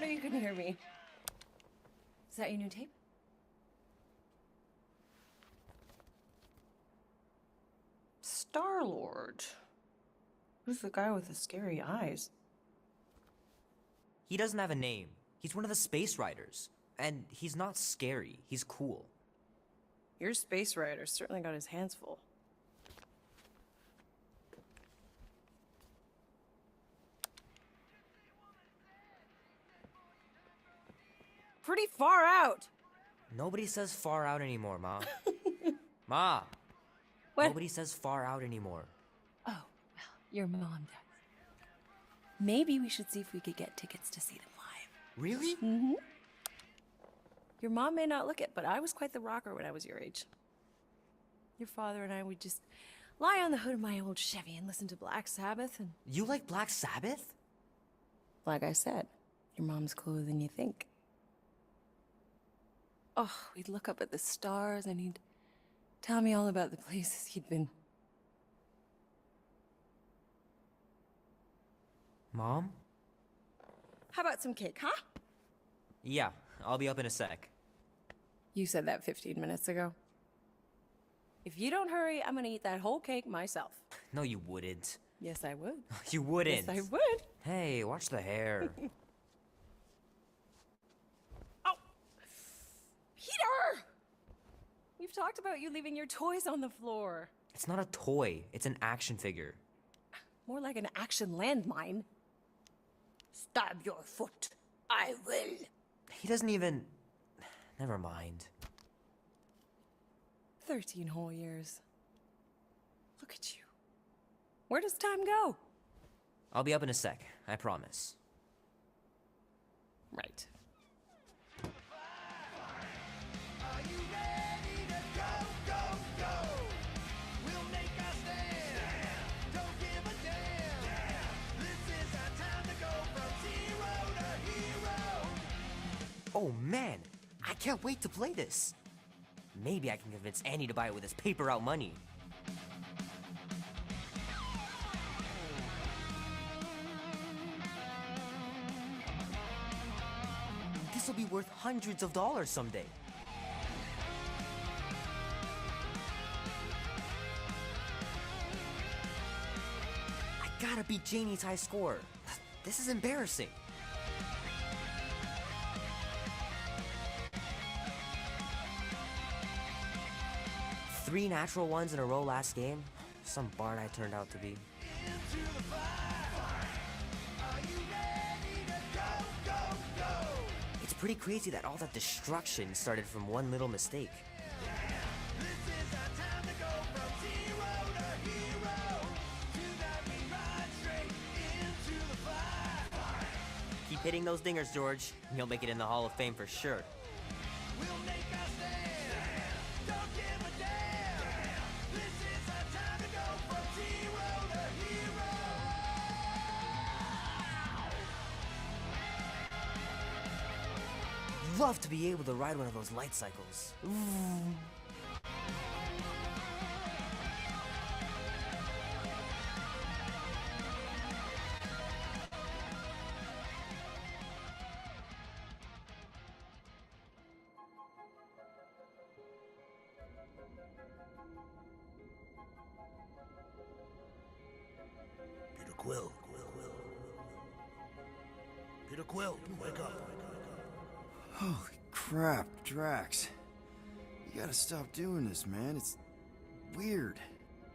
know you couldn't hear me. Is that your new tape? Star-Lord. Who's the guy with the scary eyes? He doesn't have a name. He's one of the Space Riders. And he's not scary. He's cool. Your Space Rider certainly got his hands full. Pretty far out. Nobody says far out anymore, Ma. Ma! What? Nobody says far out anymore. Oh, well, your mom does. Maybe we should see if we could get tickets to see them live. Really? Mm-hmm. Your mom may not look it, but I was quite the rocker when I was your age. Your father and I would just lie on the hood of my old Chevy and listen to Black Sabbath and... You like Black Sabbath? Like I said, your mom's cooler than you think. Oh, we'd look up at the stars and he'd tell me all about the places he'd been. Mom? How about some cake, huh? Yeah, I'll be up in a sec. You said that 15 minutes ago. If you don't hurry, I'm gonna eat that whole cake myself. No, you wouldn't. Yes, I would. You wouldn't. Yes, I would. Hey, watch the hair. Oh! Peter! We've talked about you leaving your toys on the floor. It's not a toy. It's an action figure. More like an action landmine. Stab your foot. I will. He doesn't even... Never mind. 13 whole years. Look at you. Where does time go? I'll be up in a sec, I promise. Right. Oh man, I can't wait to play this. Maybe I can convince Annie to buy it with his paper route money. This will be worth hundreds of dollars someday. I gotta beat Janie's high score. This is embarrassing. Three natural ones in a row last game. Some bard I turned out to be. It's pretty crazy that all that destruction started from one little mistake. Keep hitting those dingers, George, and you'll make it in the Hall of Fame for sure. Love to be able to ride one of those light cycles. Ooh. Peter Quill. Peter Quill, wake up. Holy crap, Drax. You gotta stop doing this, man. It's weird.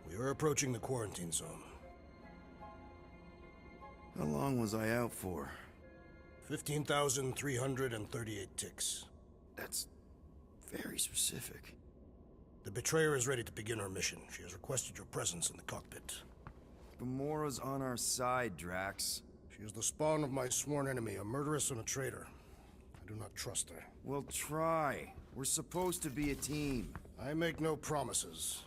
We are approaching the quarantine zone. How long was I out for? 15,338 ticks. That's very specific. The Betrayer is ready to begin her mission. She has requested your presence in the cockpit. Gamora's on our side, Drax. She is the spawn of my sworn enemy, a murderess and a traitor. I do not trust her. We'll try. We're supposed to be a team. I make no promises.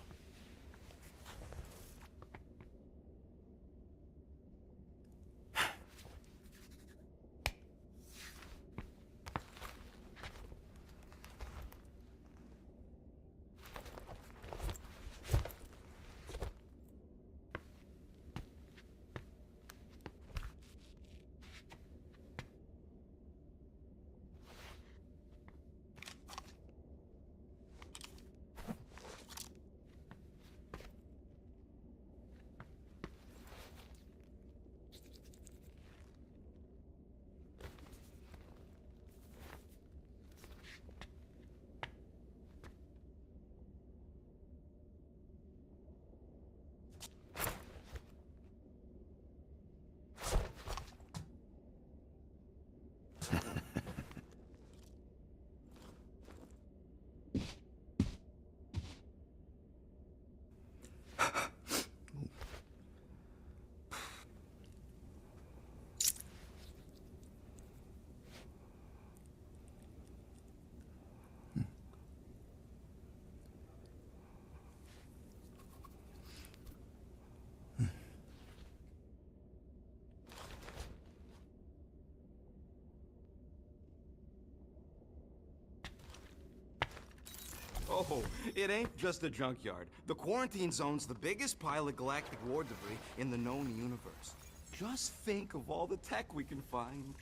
Oh, it ain't just a junkyard. The quarantine zone's the biggest pile of galactic war debris in the known universe. Just think of all the tech we can find.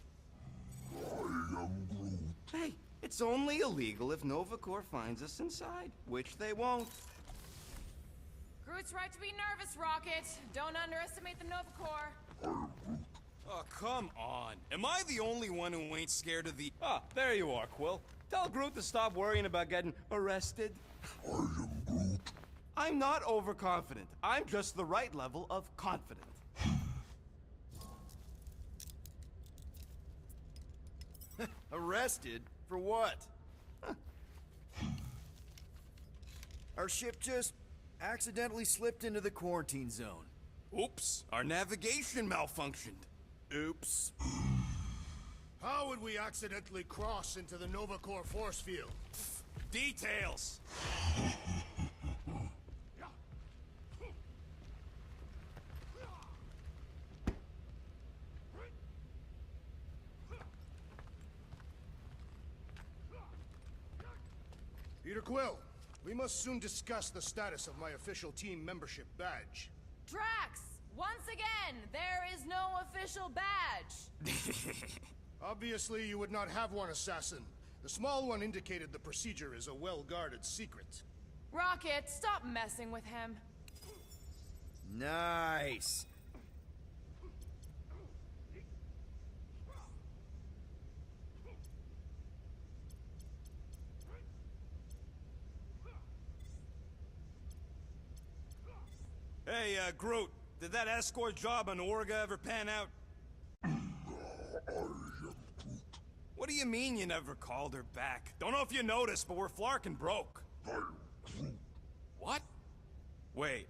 I am Groot. Hey, it's only illegal if Nova Corps finds us inside, which they won't. Groot's right to be nervous, Rocket. Don't underestimate the Nova Corps. Oh, come on. Am I the only one who ain't scared of the... Ah, there you are, Quill. Tell Groot to stop worrying about getting arrested. I am Groot. I'm not overconfident. I'm just the right level of confident. Arrested? For what? Our ship just accidentally slipped into the quarantine zone. Oops, our navigation malfunctioned. Oops. How would we accidentally cross into the Nova Corps force field? Details. Peter Quill, we must soon discuss the status of my official team membership badge. Drax! Once again, there is no official badge. Obviously, you would not have one, Assassin. The small one indicated the procedure is a well-guarded secret. Rocket, stop messing with him. Nice. Hey, Groot, did that escort job on Orga ever pan out? What do you mean you never called her back? Don't know if you noticed, but we're flarkin' broke. What? Wait,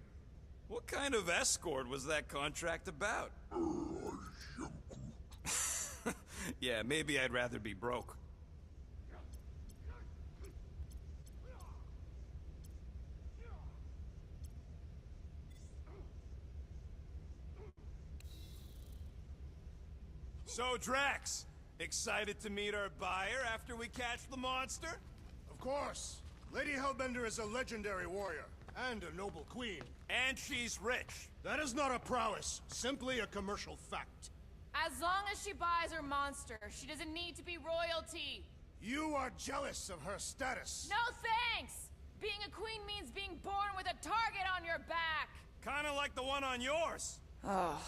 what kind of escort was that contract about? Yeah, maybe I'd rather be broke. So, Drax, excited to meet our buyer after we catch the monster? Of course. Lady Hellbender is a legendary warrior, and a noble queen. And she's rich. That is not a prowess, simply a commercial fact. As long as she buys her monster, she doesn't need to be royalty. You are jealous of her status. No thanks! Being a queen means being born with a target on your back. Kinda like the one on yours. Oh.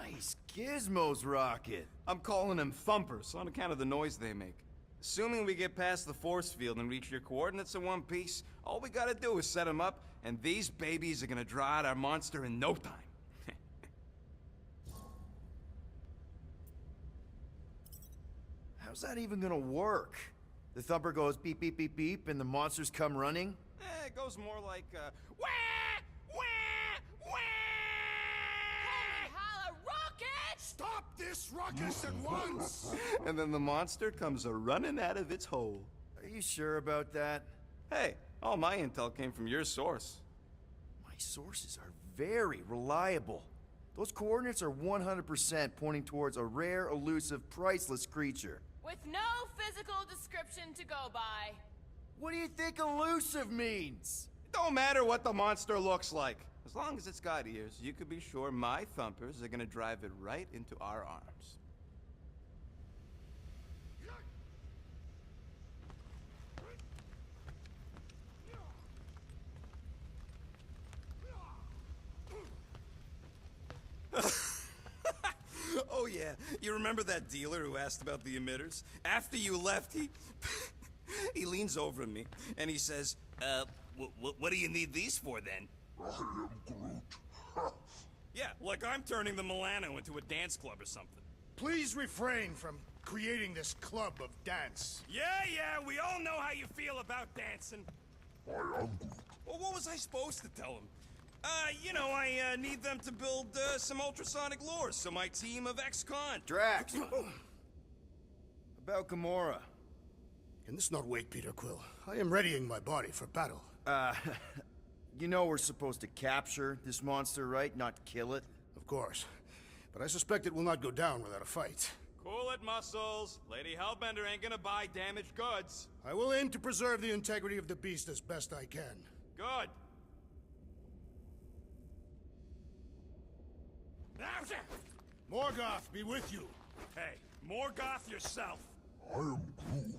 Nice gizmos, Rocket. I'm calling them thumpers on account of the noise they make. Assuming we get past the force field and reach your coordinates in one piece, all we gotta do is set them up, and these babies are gonna draw out our monster in no time. How's that even gonna work? The thumper goes beep, beep, beep, beep, and the monsters come running? It goes more like, wah! Wah! Wah! Holy holla, Rocket! Stop this ruckus at once! And then the monster comes a-running out of its hole. Are you sure about that? Hey, all my intel came from your source. My sources are very reliable. Those coordinates are 100% pointing towards a rare, elusive, priceless creature. With no physical description to go by. What do you think elusive means? It don't matter what the monster looks like. As long as it's got ears, you could be sure my thumpers are gonna drive it right into our arms. You remember that dealer who asked about the emitters? After you left, he... he leans over at me, and he says, what do you need these for, then? I am Groot. Yeah, like I'm turning the Milano into a dance club or something. Please refrain from creating this club of dance. Yeah, we all know how you feel about dancing. I am Groot. Well, what was I supposed to tell him? You know, I need them to build some ultrasonic lures, so my team of ex-con. Drax! About Gamora. In this not wait, Peter Quill. I am readying my body for battle. You know we're supposed to capture this monster, right? Not kill it? Of course. But I suspect it will not go down without a fight. Cool it, Muscles. Lady Hellbender ain't gonna buy damaged goods. I will aim to preserve the integrity of the beast as best I can. Good. Morgoth be with you. Hey, Morgoth yourself. I am Groot.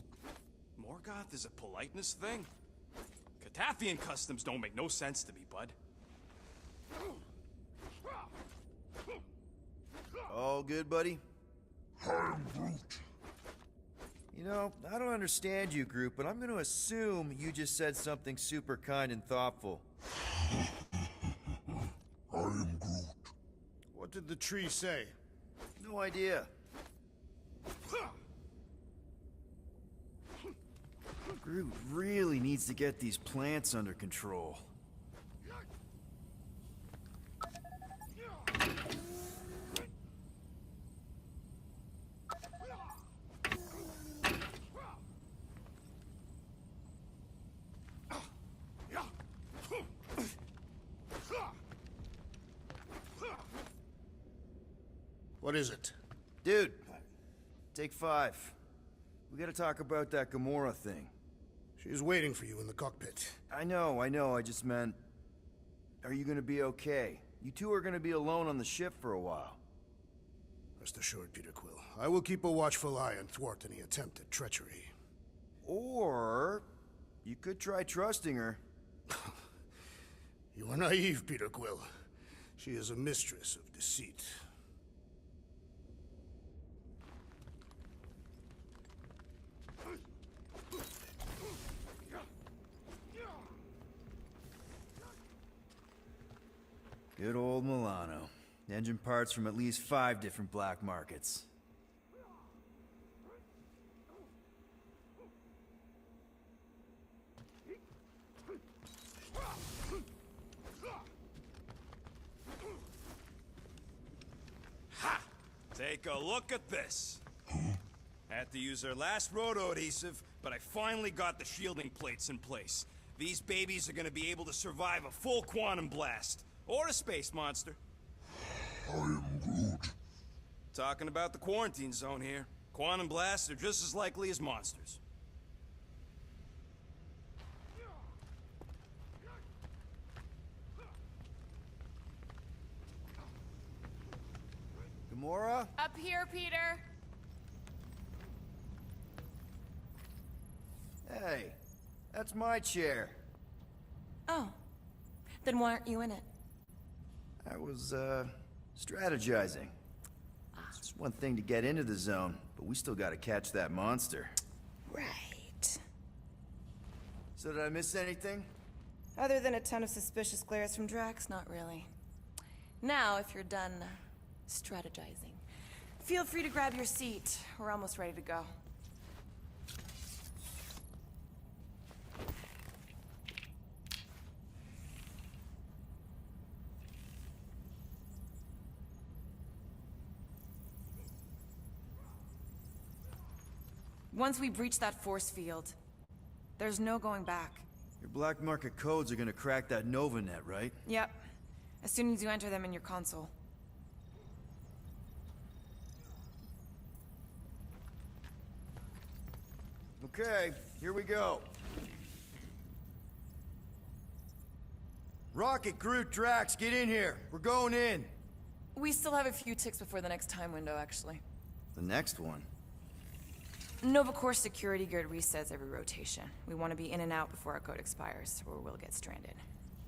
Morgoth is a politeness thing? Catathian customs don't make no sense to me, bud. All good, buddy? I am Groot. You know, I don't understand you, Groot, but I'm gonna assume you just said something super kind and thoughtful. I am Groot. What did the tree say? No idea. Groot really needs to get these plants under control. What is it? Dude, take 5. We gotta talk about that Gamora thing. She's waiting for you in the cockpit. I know, I just meant... Are you gonna be okay? You two are gonna be alone on the ship for a while. Rest assured, Peter Quill. I will keep a watchful eye and thwart any attempt at treachery. Or... you could try trusting her. You are naive, Peter Quill. She is a mistress of deceit. Good old Milano. Engine parts from at least 5 different black markets. Ha! Take a look at this. Had to use our last roto adhesive, but I finally got the shielding plates in place. These babies are gonna be able to survive a full quantum blast. Or a space monster. I am Groot. Talking about the quarantine zone here. Quantum blasts are just as likely as monsters. Gamora? Up here, Peter. Hey, that's my chair. Oh. Then why aren't you in it? I was, strategizing. It's one thing to get into the zone, but we still gotta catch that monster. Right. So did I miss anything? Other than a ton of suspicious glares from Drax, not really. Now, if you're done strategizing, feel free to grab your seat. We're almost ready to go. Once we breach that force field, there's no going back. Your black market codes are gonna crack that Nova net, right? Yep. As soon as you enter them in your console. Okay, here we go. Rocket, Groot, Drax, get in here. We're going in. We still have a few ticks before the next time window, actually. The next one? Nova Corps security grid resets every rotation. We want to be in and out before our code expires, or we'll get stranded.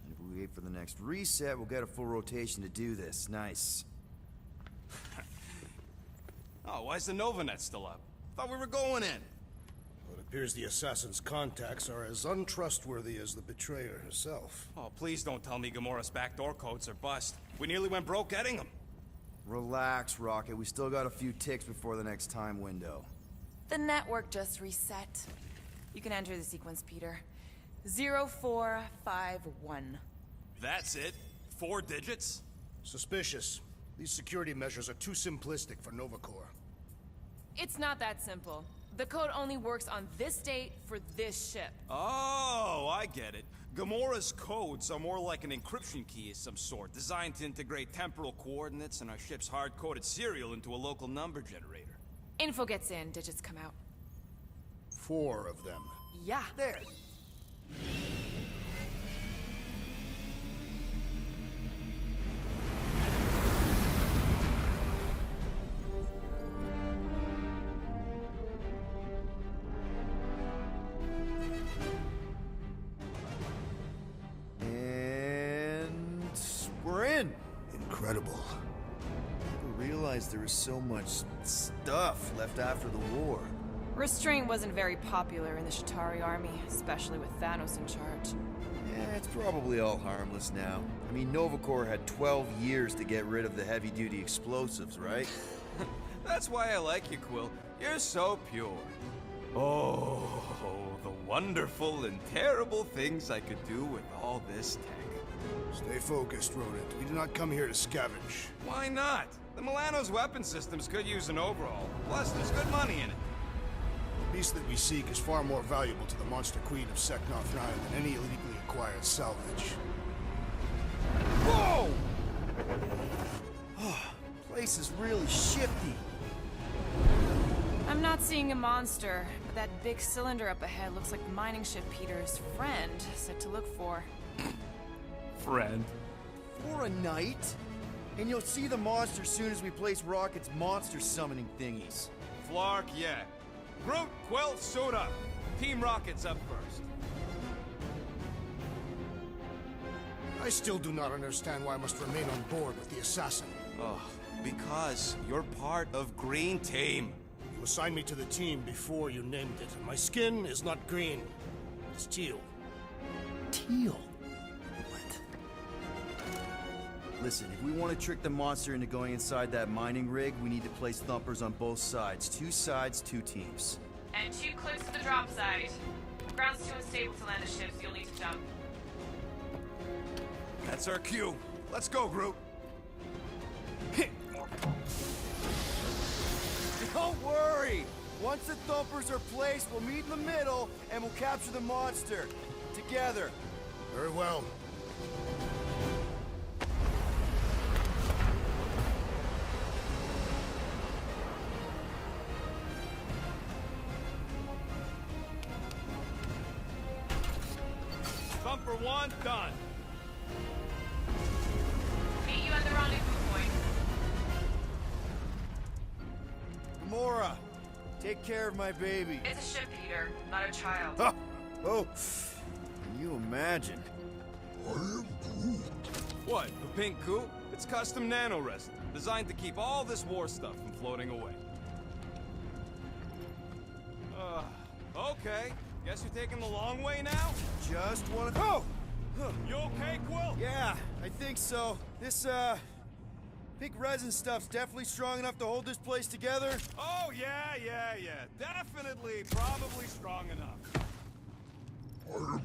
And if we wait for the next reset, we'll get a full rotation to do this. Nice. Oh, why's the Novanet still up? Thought we were going in. Well, it appears the assassin's contacts are as untrustworthy as the betrayer herself. Oh, please don't tell me Gamora's backdoor codes are bust. We nearly went broke getting them. Relax, Rocket. We still got a few ticks before the next time window. The network just reset. You can enter the sequence, Peter. 0451. That's it? 4 digits? Suspicious. These security measures are too simplistic for Novacore. It's not that simple. The code only works on this date for this ship. Oh, I get it. Gamora's codes are more like an encryption key of some sort, designed to integrate temporal coordinates and our ship's hard-coded serial into a local number generator. Info gets in, digits come out. 4 of them. Yeah. There. And we're in. Incredible. I realized there was so much stuff left after the war. Restraint wasn't very popular in the Shatari army, especially with Thanos in charge. Yeah, it's probably all harmless now. I mean, Novacore had 12 years to get rid of the heavy-duty explosives, right? That's why I like you, Quill. You're so pure. Oh, the wonderful and terrible things I could do with all this tech. Stay focused, Rodent. We did not come here to scavenge. Why not? The Milano's weapon systems could use an overhaul. Plus, there's good money in it. The beast that we seek is far more valuable to the Monster Queen of Seknarf 9 than any illegally acquired salvage. Whoa! Place is really shifty. I'm not seeing a monster, but that big cylinder up ahead looks like the mining ship Peter's friend said to look for. Friend. For a night? And you'll see the monster soon as we place Rocket's monster summoning thingies. Flark, yeah. Groot, Quill, suit up. Team Rocket's up first. I still do not understand why I must remain on board with the assassin. Oh, because you're part of Green Team. You assigned me to the team before you named it, and my skin is not green. It's teal. Teal? What? Listen, if we want to trick the monster into going inside that mining rig, we need to place thumpers on both sides. 2 sides, 2 teams. And 2 clips to the drop site. Ground's too unstable to land the ship, so you'll need to jump. That's our cue. Let's go, Groot. Don't worry! Once the thumpers are placed, we'll meet in the middle, and we'll capture the monster. Together. Very well. Thumper 1, done. Meet you at the rendezvous point. Gamora, take care of my baby. It's a ship, Peter, not a child. Oh, can you imagine? I am Groot. What, the pink coupe? It's custom nano-resin, designed to keep all this war stuff from floating away. Okay. Guess you're taking the long way now? Just wanna... Oh! Huh. You okay, Quill? Yeah, I think so. This, pink resin stuff's definitely strong enough to hold this place together. Oh, yeah. Definitely, probably strong enough. I am Groot.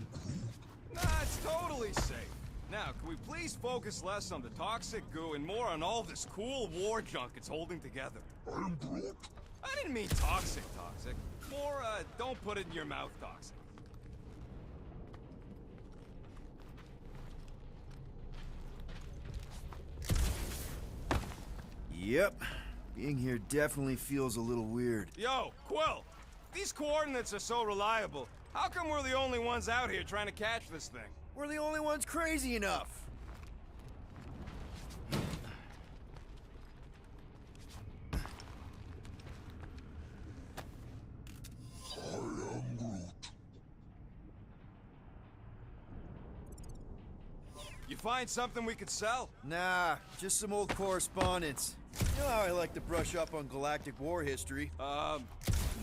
Nah, it's totally safe. Now, can we please focus less on the toxic goo and more on all this cool war junk it's holding together? I am Groot. I didn't mean toxic. More, don't put it in your mouth toxic. Yep. Being here definitely feels a little weird. Yo, Quill! These coordinates are so reliable. How come we're the only ones out here trying to catch this thing? We're the only ones crazy enough. I am Groot. You find something we could sell? Nah, just some old correspondence. You know how I like to brush up on galactic war history.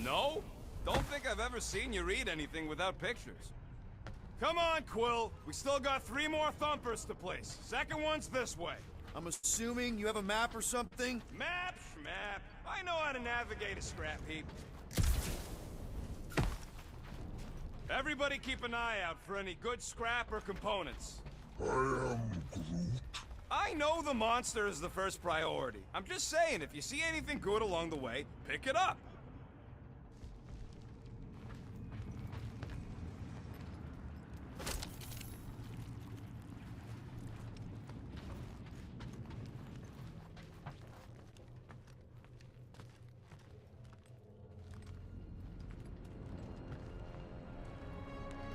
No? Don't think I've ever seen you read anything without pictures. Come on, Quill. We still got 3 more thumpers to place. Second one's this way. I'm assuming you have a map or something? Map, schmap. I know how to navigate a scrap heap. Everybody keep an eye out for any good scrap or components. I am Groot. I know the monster is the first priority. I'm just saying, if you see anything good along the way, pick it up.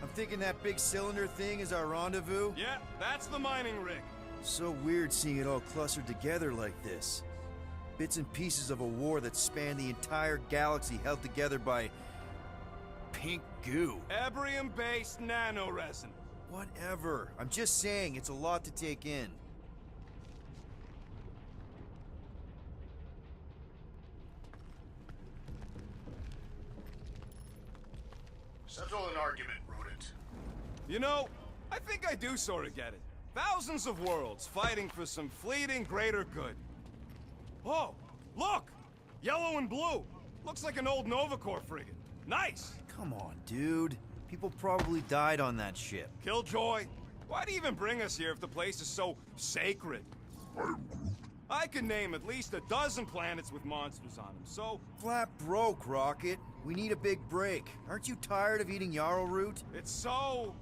I'm thinking that big cylinder thing is our rendezvous. Yeah, that's the mining rig. So weird seeing it all clustered together like this. Bits and pieces of a war that spanned the entire galaxy held together by... pink goo. Ebrium-based nanoresin. Whatever. I'm just saying, it's a lot to take in. Settle an argument, rodent. You know, I think I do sort of get it. Thousands of worlds fighting for some fleeting greater good. Oh, look! Yellow and blue. Looks like an old Nova Corps frigate. Nice! Come on, dude. People probably died on that ship. Killjoy, why'd he even bring us here if the place is so sacred? I'm Groot. I can name at least a dozen planets with monsters on them, so Flat broke, Rocket. We need a big break. Aren't you tired of eating yarrow root? it's so...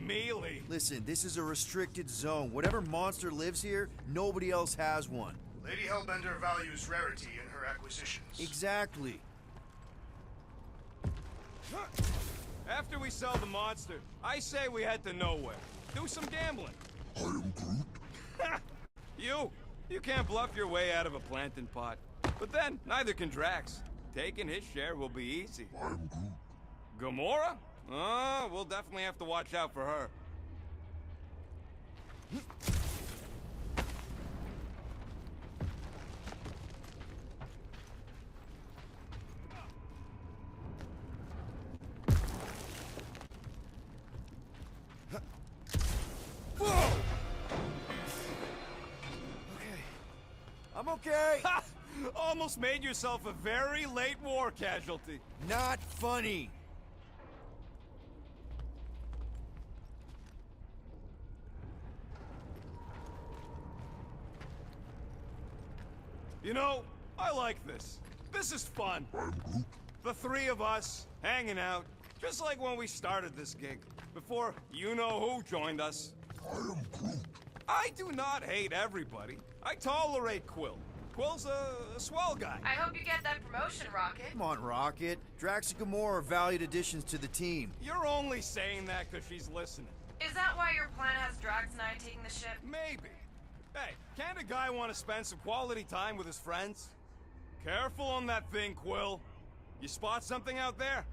mealy. Listen, this is a restricted zone. Whatever monster lives here, nobody else has one. Lady Hellbender values rarity in her acquisitions. Exactly. After we sell the monster, I say we head to nowhere. Do some gambling. I am Groot. You can't bluff your way out of a plantain pot. But then, neither can Drax. Taking his share will be easy. I'm Groot. Gamora? We'll definitely have to watch out for her. Whoa! Okay. I'm okay. Ha! Almost made yourself a very late war casualty. Not funny. You know, I like this. This is fun. I'm Groot. The 3 of us, hanging out, just like when we started this gig, before you-know-who joined us. I am Groot. I do not hate everybody. I tolerate Quill. Quill's a swell guy. I hope you get that promotion, Rocket. Come on, Rocket. Drax and Gamora are valued additions to the team. You're only saying that because she's listening. Is that why your plan has Drax and I taking the ship? Maybe. Hey, can't a guy want to spend some quality time with his friends? Careful on that thing, Quill. You spot something out there?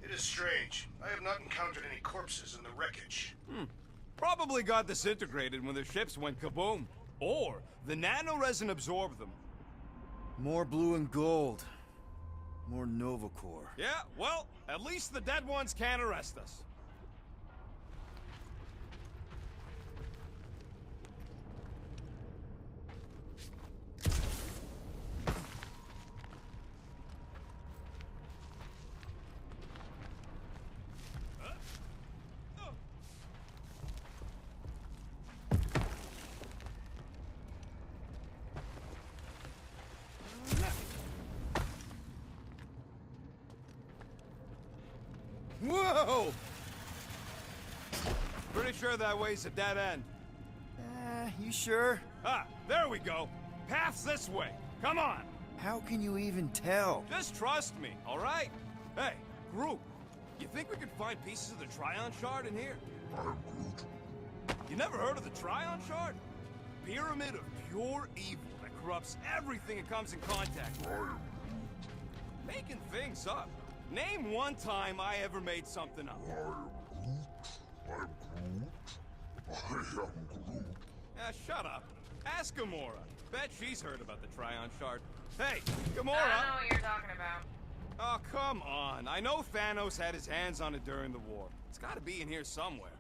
It is strange. I have not encountered any corpses in the wreckage. Probably got disintegrated when the ships went kaboom. Or the nanoresin absorbed them. More blue and gold. More Nova Corps. Yeah, well, at least the dead ones can't arrest us. Whoa! Pretty sure that way's a dead end. You sure? Ah, there we go. Path's this way. Come on. How can you even tell? Just trust me, all right? Hey, Groot, you think we could find pieces of the Trion Shard in here? I'm Groot. You never heard of the Trion Shard? Pyramid of pure evil that corrupts everything it comes in contact with. I am Making things up. Name one time I ever made something up. I am Groot. Shut up. Ask Gamora. Bet she's heard about the Tryon Shard. Hey, Gamora! I know what you're talking about. Oh, come on. I know Thanos had his hands on it during the war. It's gotta be in here somewhere.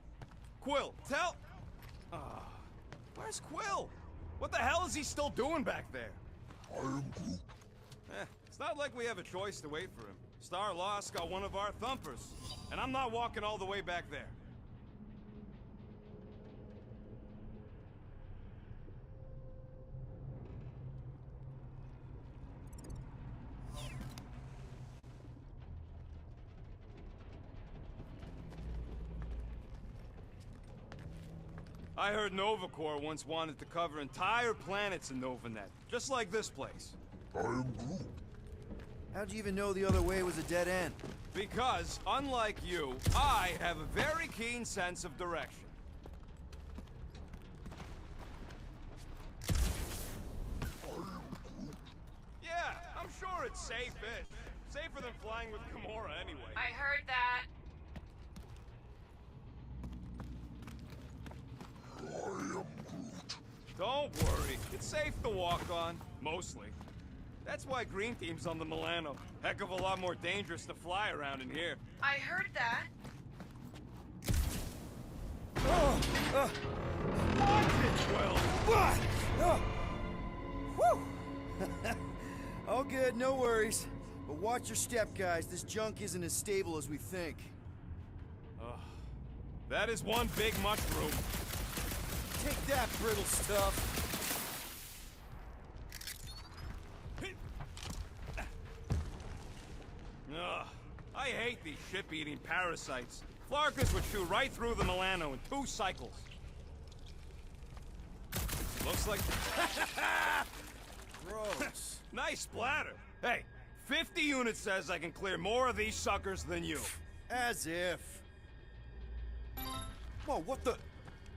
Quill, tell... where's Quill? What the hell is he still doing back there? I am Groot. It's not like we have a choice to wait for him. Star-Lost got one of our thumpers, and I'm not walking all the way back there. I heard Nova Corps once wanted to cover entire planets in Novanet, just like this place. I am Groot. How'd you even know the other way was a dead end? Because, unlike you, I have a very keen sense of direction. Yeah, I'm sure it's safe-ish. Safer than flying with Gamora anyway. I heard that. Don't worry, it's safe to walk on, mostly. That's why Green Team's on the Milano. Heck of a lot more dangerous to fly around in here. I heard that. Well, What? Oh. Whew. All good, no worries. But watch your step, guys. This junk isn't as stable as we think. that is one big mushroom. Take that, brittle stuff. Ugh, I hate these ship-eating parasites. Flarkus would shoot right through the Milano in 2 cycles. Looks like... Gross. Nice splatter. Hey, 50 units says I can clear more of these suckers than you. As if. Whoa, what the...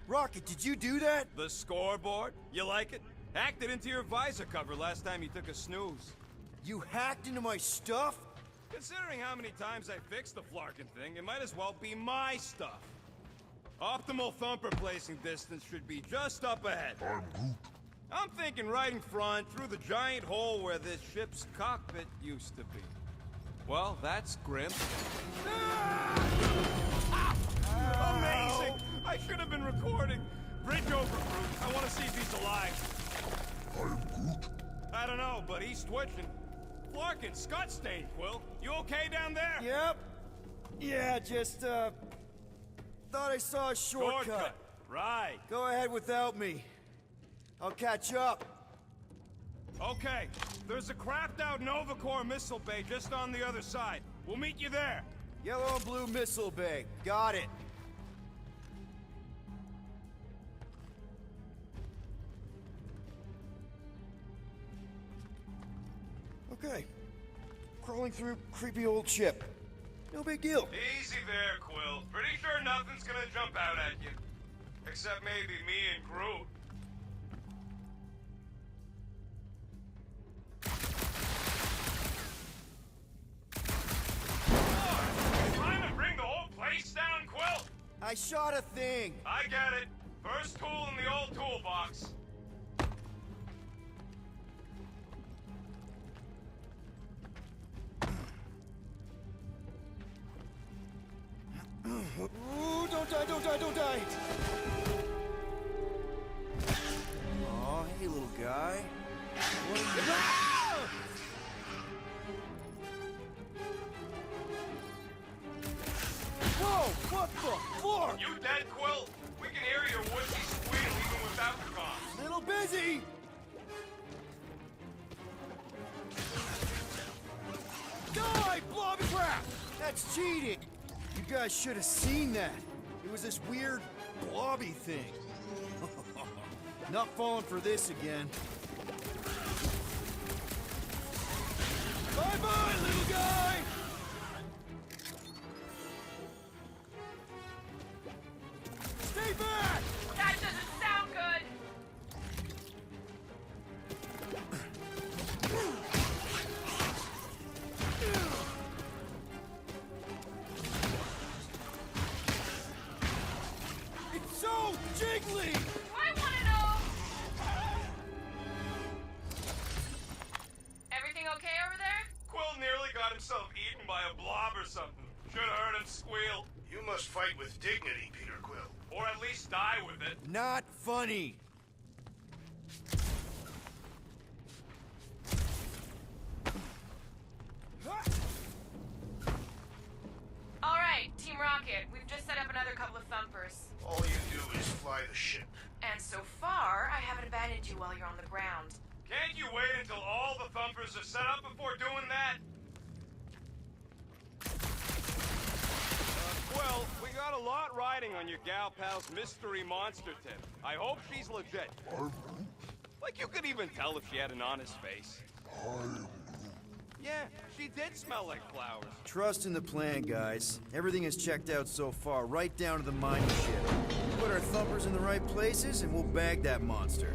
Rocket, did you do that? The scoreboard? You like it? Hacked it into your visor cover last time you took a snooze. You hacked into my stuff? Considering how many times I fixed the Flarkin thing, it might as well be my stuff. Optimal thumper placing distance should be just up ahead. I'm Groot. I'm thinking right in front, through the giant hole where this ship's cockpit used to be. Well, that's grim. Amazing! I should have been recording. Bridge over, Groot. I want to see if he's alive. I am Groot. I don't know, but he's twitching. Flarkin, Scott stained, Quill. You okay down there? Yep. Yeah, just, thought I saw a shortcut. Right. Go ahead without me. I'll catch up. Okay. There's a crapped-out Nova Corps missile bay just on the other side. We'll meet you there. Yellow and blue missile bay. Got it. Okay. Crawling through creepy old ship. No big deal. Easy there, Quill. Pretty sure nothing's gonna jump out at you. Except maybe me and Groot. Boy, trying to bring the whole place down, Quill? I shot a thing. I get it. First tool in the old toolbox. Ooh, don't die, don't die, don't die! Aw, hey, little guy. What are you... Ah! Whoa, what the fuck? You dead, Quill? We can hear your woodsy squeal even without the comms. Little busy! Die, blobby crap! That's cheating! You guys should have seen that. It was this weird blobby thing. Not falling for this again. Bye-bye, little guy! Stay back! That doesn't sound good! Ridley! I wanna know! Everything okay over there? Quill nearly got himself eaten by a blob or something. Should have heard him squeal. You must fight with dignity, Peter Quill. Or at least die with it. Not funny. All right, Team Rocket, we've just set up another couple of thumpers. All you do is fly the ship. And so far, I haven't abandoned you while you're on the ground. Can't you wait until all the thumpers are set up before doing that? Quill, we got a lot riding on your gal pal's mystery monster tip. I hope she's legit. Like you could even tell if she had an honest face. Yeah, she did smell like flowers. Trust in the plan, guys. Everything is checked out so far, right down to the mining ship. Put our thumpers in the right places, and we'll bag that monster.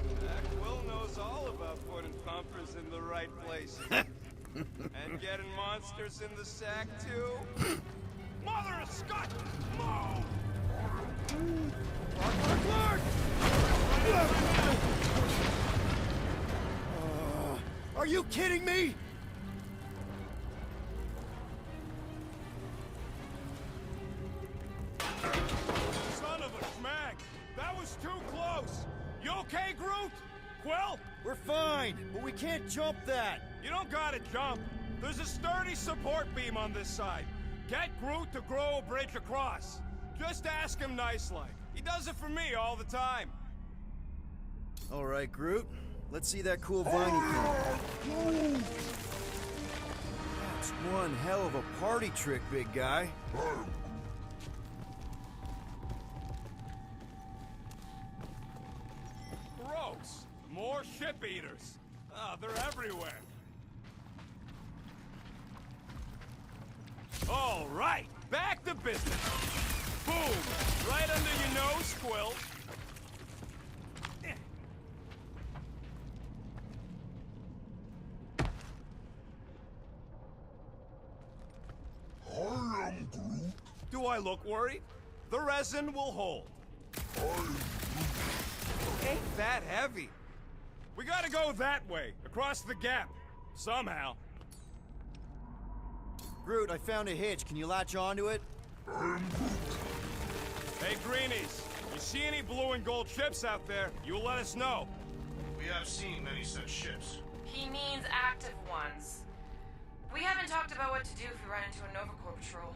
Quill knows all about putting thumpers in the right places. And getting monsters in the sack, too. Mother of Scott! Move! Clark! Are you kidding me? Son of a schmag! That was too close! You okay, Groot? Quill? We're fine, but we can't jump that. You don't gotta jump. There's a sturdy support beam on this side. Get Groot to grow a bridge across. Just ask him nice-like. He does it for me all the time. All right, Groot. Let's see that cool viney thing. That's one hell of a party trick, big guy. Gross. More ship eaters. They're everywhere. All right, back to business. Boom! Right under your nose, Quill. I am Groot. Do I look worried? The resin will hold. Ain't that heavy. We gotta go that way, across the gap. Somehow. Groot, I found a hitch. Can you latch onto it? Hey, Greenies, you see any blue and gold ships out there, you'll let us know. We have seen many such ships. He means active ones. We haven't talked about what to do if we run into a Nova Corps patrol.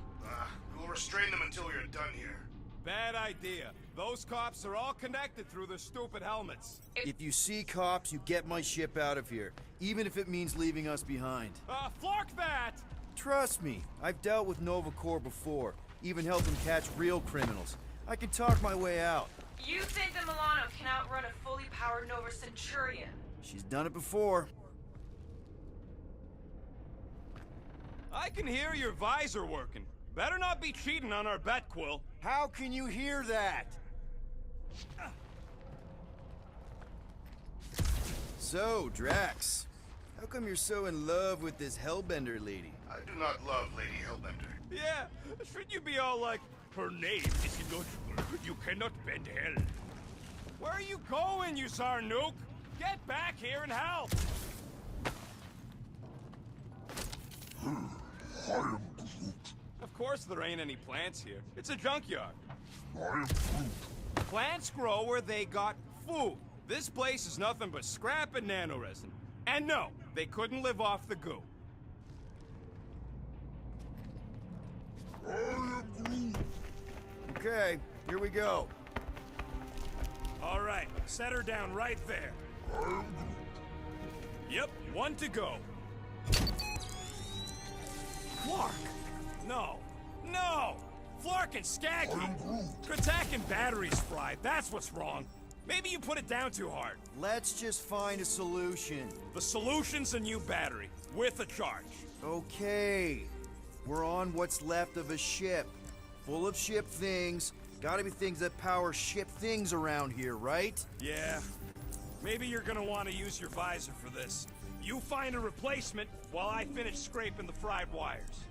We'll restrain them until we are done here. Bad idea. Those cops are all connected through their stupid helmets. If you see cops, you get my ship out of here, even if it means leaving us behind. Flark that! Trust me, I've dealt with Nova Corps before, even helped them catch real criminals. I can talk my way out. You think the Milano can outrun a fully powered Nova Centurion? She's done it before. I can hear your visor working. Better not be cheating on our bet, Quill. How can you hear that? So, Drax, how come you're so in love with this Hellbender lady? I do not love Lady Hellbender. Yeah, shouldn't you be all like, her name is Inaudible, you cannot bend hell. Where are you going, you Zarnook? Get back here and help! I am Groot. Of course there ain't any plants here. It's a junkyard. I am Groot. Plants grow where they got food. This place is nothing but scrap and nanoresin. And no, they couldn't live off the goo. I am Groot. Okay, here we go. All right, set her down right there. I am Groot. Yep, one to go. Flark! No, no! Flark and Skaggy! Kratak and batteries fried, that's what's wrong. Maybe you put it down too hard. Let's just find a solution. The solution's a new battery, with a charge. Okay, we're on what's left of a ship. Full of ship things. Gotta be things that power ship things around here, right? Yeah. Maybe you're gonna want to use your visor for this. You find a replacement while I finish scraping the fried wires.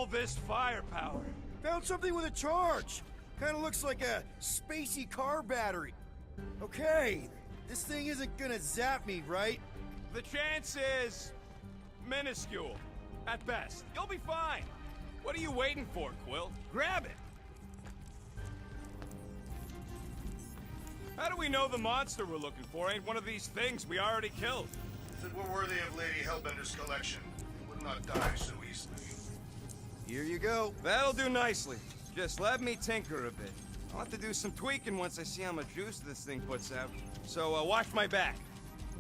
all this firepower? Found something with a charge. Kind of looks like a spacey car battery. Okay, this thing isn't gonna zap me, right? The chance is minuscule, at best. You'll be fine. What are you waiting for, Quill? Grab it! How do we know the monster we're looking for ain't one of these things we already killed? If it were worthy of Lady Hellbender's collection, it would not die so easily. Here you go. That'll do nicely. Just let me tinker a bit. I'll have to do some tweaking once I see how much juice this thing puts out. So, watch my back.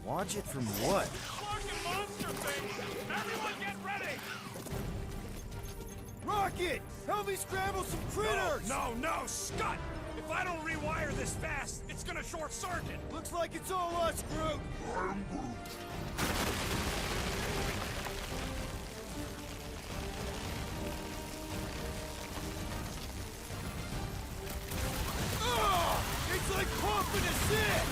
Watch it from what? Fucking monster thing! Everyone get ready! Rocket! Help me scramble some critters! No, Scott! If I don't rewire this fast, it's gonna short circuit! Looks like it's all us, Groot! I am Groot. Ah! It's like pumping a sick!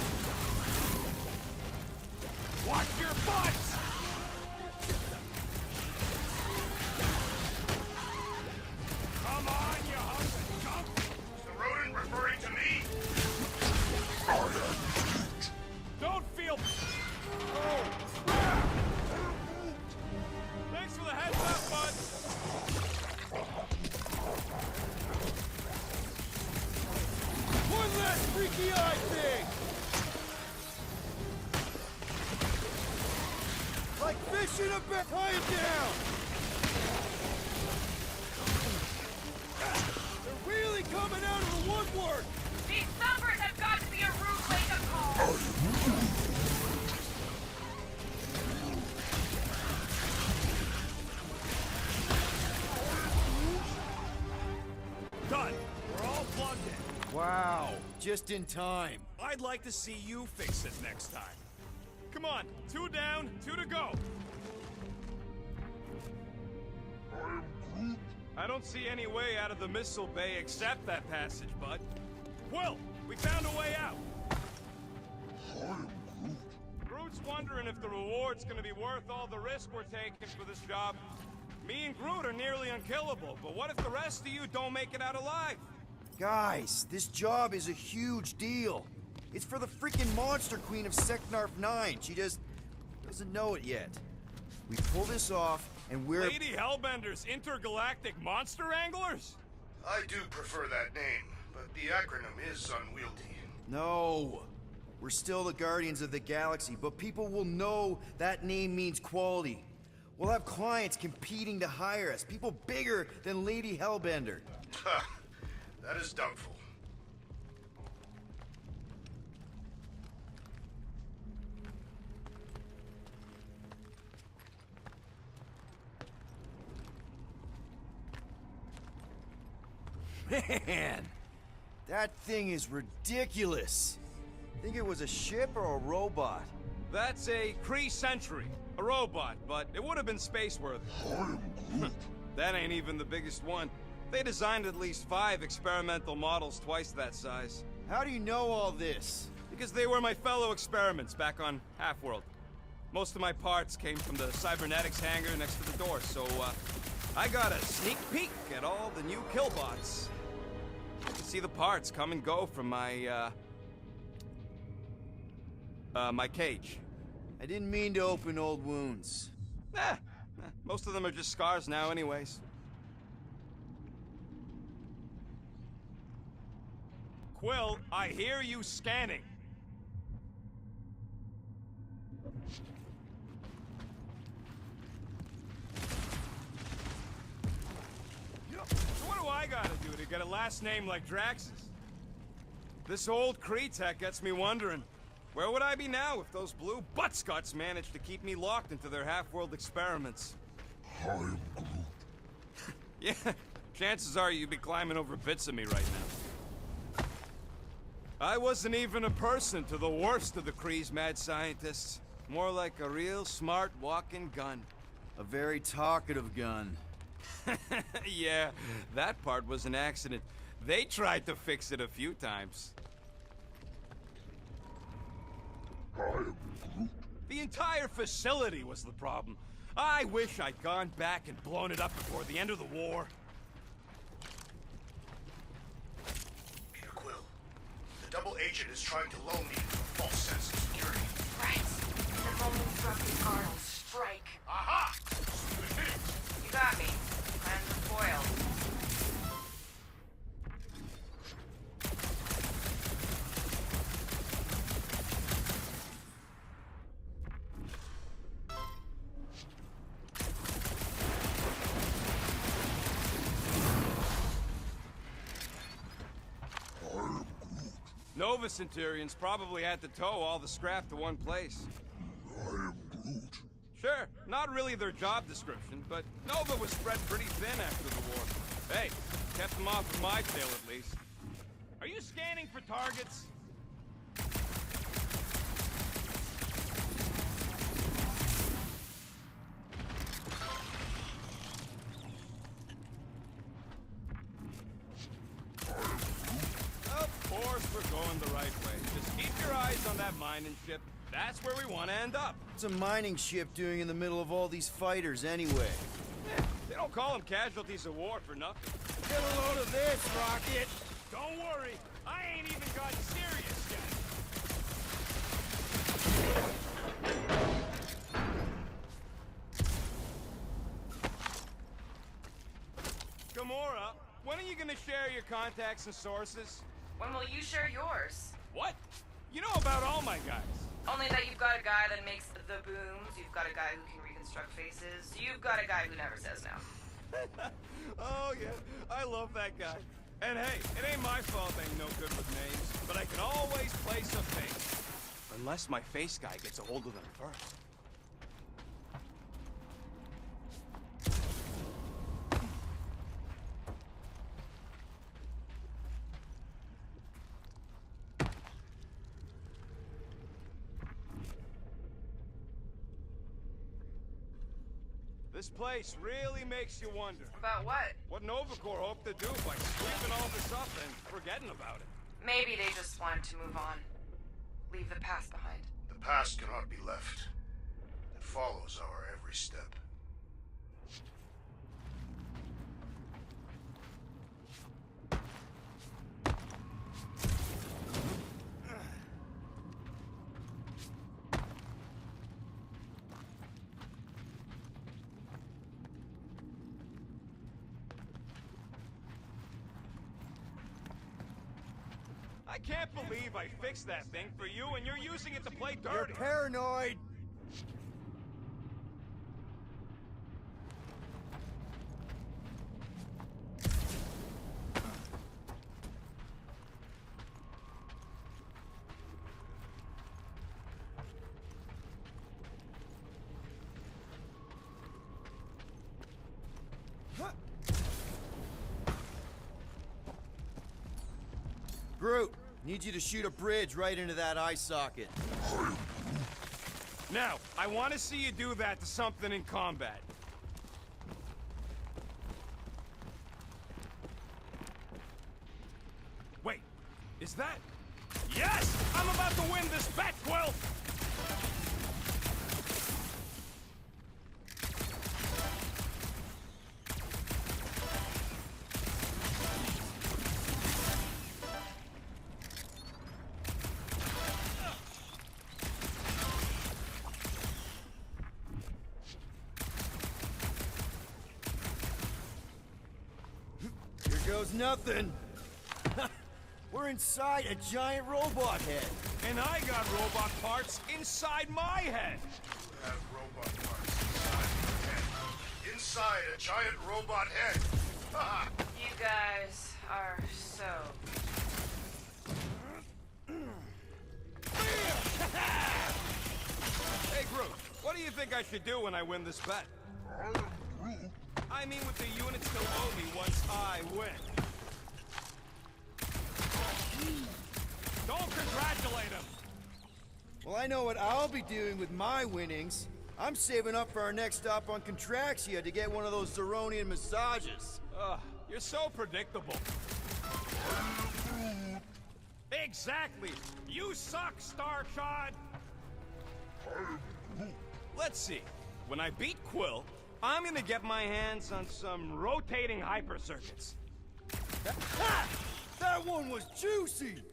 Watch your butts! Come on, you hunk of junk! Is the rodent referring to me? Don't feel... Oh, crap! Thanks for the heads up, bud! One last freaky eye thing! Like fish in a bed! Tie it down! They're really coming out of the woodwork! These numbers have got to be a rude wake-up call! Done. We're all plugged in. Wow, just in time. I'd like to see you fix it next time. Come on, 2 down, 2 to go. I am Groot. I don't see any way out of the missile bay except that passage, bud. Quill, we found a way out. I am Groot. Groot's wondering if the reward's gonna be worth all the risk we're taking for this job. Me and Groot are nearly unkillable, but what if the rest of you don't make it out alive? Guys, this job is a huge deal. It's for the freaking Monster Queen of Seknarf 9. She just doesn't know it yet. We pull this off, and we're... Lady Hellbender's intergalactic monster anglers? I do prefer that name, but the acronym is unwieldy. No. We're still the Guardians of the Galaxy, but people will know that name means quality. We'll have clients competing to hire us, people bigger than Lady Hellbender. Ha! That is doubtful. Man, that thing is ridiculous. Think it was a ship or a robot? That's a Kree Sentry, a robot, but it would have been space-worthy. I am Groot. That ain't even the biggest one. They designed at least 5 experimental models twice that size. How do you know all this? Because they were my fellow experiments back on Half-World. Most of my parts came from the cybernetics hangar next to the door, so, I got a sneak peek at all the new killbots. You can see the parts come and go from my, my cage. I didn't mean to open old wounds. Most of them are just scars now anyways. Quill, I hear you scanning. So what do I gotta do to get a last name like Drax's? This old Kree tech gets me wondering, where would I be now if those blue buttscots managed to keep me locked into their half-world experiments? I am Groot. Yeah, chances are you'd be climbing over bits of me right now. I wasn't even a person to the worst of the Kree's mad scientists. More like a real smart walking gun. A very talkative gun. Yeah, that part was an accident. They tried to fix it a few times. I am Groot. The entire facility was the problem. I wish I'd gone back and blown it up before the end of the war. Peter Quill, the double agent is trying to lull me into a false sense of security. Right. The moment disrupting Arnold, strike. Aha! Stupid hit! You got me. Plans are foiled. Nova Centurions probably had to tow all the scrap to one place. I am Groot. Sure, not really their job description, but Nova was spread pretty thin after the war. Hey, kept them off of my tail at least. Are you scanning for targets? Of course we're going the right way. Just keep your eyes on that mining ship. That's where we want to end up. What's a mining ship doing in the middle of all these fighters anyway? They don't call them casualties of war for nothing. Get a load of this, Rocket! Don't worry, I ain't even gotten serious yet. Gamora, when are you gonna share your contacts and sources? When will you share yours? What? You know about all my guys. Only that you've got a guy that makes the booms, you've got a guy who can reconstruct faces, you've got a guy who never says no. Oh yeah, I love that guy. And hey, it ain't my fault I ain't no good with names, but I can always place a face. Unless my face guy gets a hold of them first. This place really makes you wonder. About what? What Nova Corps hoped to do by sweeping all this up and forgetting about it. Maybe they just wanted to move on. Leave the past behind. The past cannot be left. It follows our every step. I can't believe I fixed that thing for you and you're using it to play You're dirty. paranoid! Groot, need you to shoot a bridge right into that eye socket. Now, I want to see you do that to something in combat. Wait, is that... Yes! I'm about to win this bet, Quill! Here goes nothing. We're inside a giant robot head. And I got robot parts inside my head! You have robot parts inside your head. Inside a giant robot head. Ha! You guys are so... Hey, Groot, what do you think I should do when I win this bet? I am Groot. I mean with the units still owe me once I win. Don't congratulate him! Well, I know what I'll be doing with my winnings. I'm saving up for our next stop on Contraxia to get one of those Zeronian massages. Ugh, you're so predictable. Exactly! You suck, Starshot! I am Groot. Let's see. when I beat Quill, I'm gonna get my hands on some rotating hyper circuits. Ha! That one was juicy!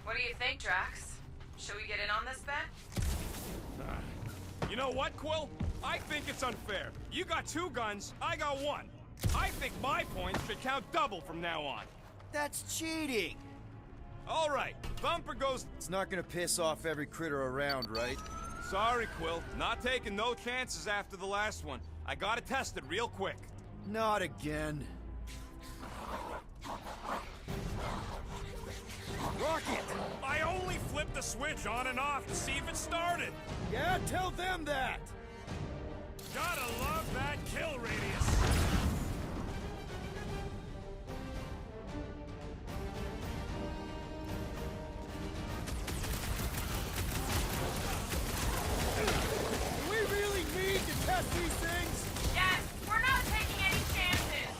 What do you think, Drax? Should we get in on this bet? You know what, Quill? I think it's unfair. You got 2 guns, I got 1. I think my points should count double from now on. That's cheating! All right, Thumper goes... It's not gonna piss off every critter around, right? Sorry, Quill. Not taking no chances after the last one. I gotta test it real quick. Not again. Rocket! I only flipped the switch on and off to see if it started. Yeah, tell them that! Gotta love that kill radius. Do we really need to test these things? Yes, we're not taking any chances.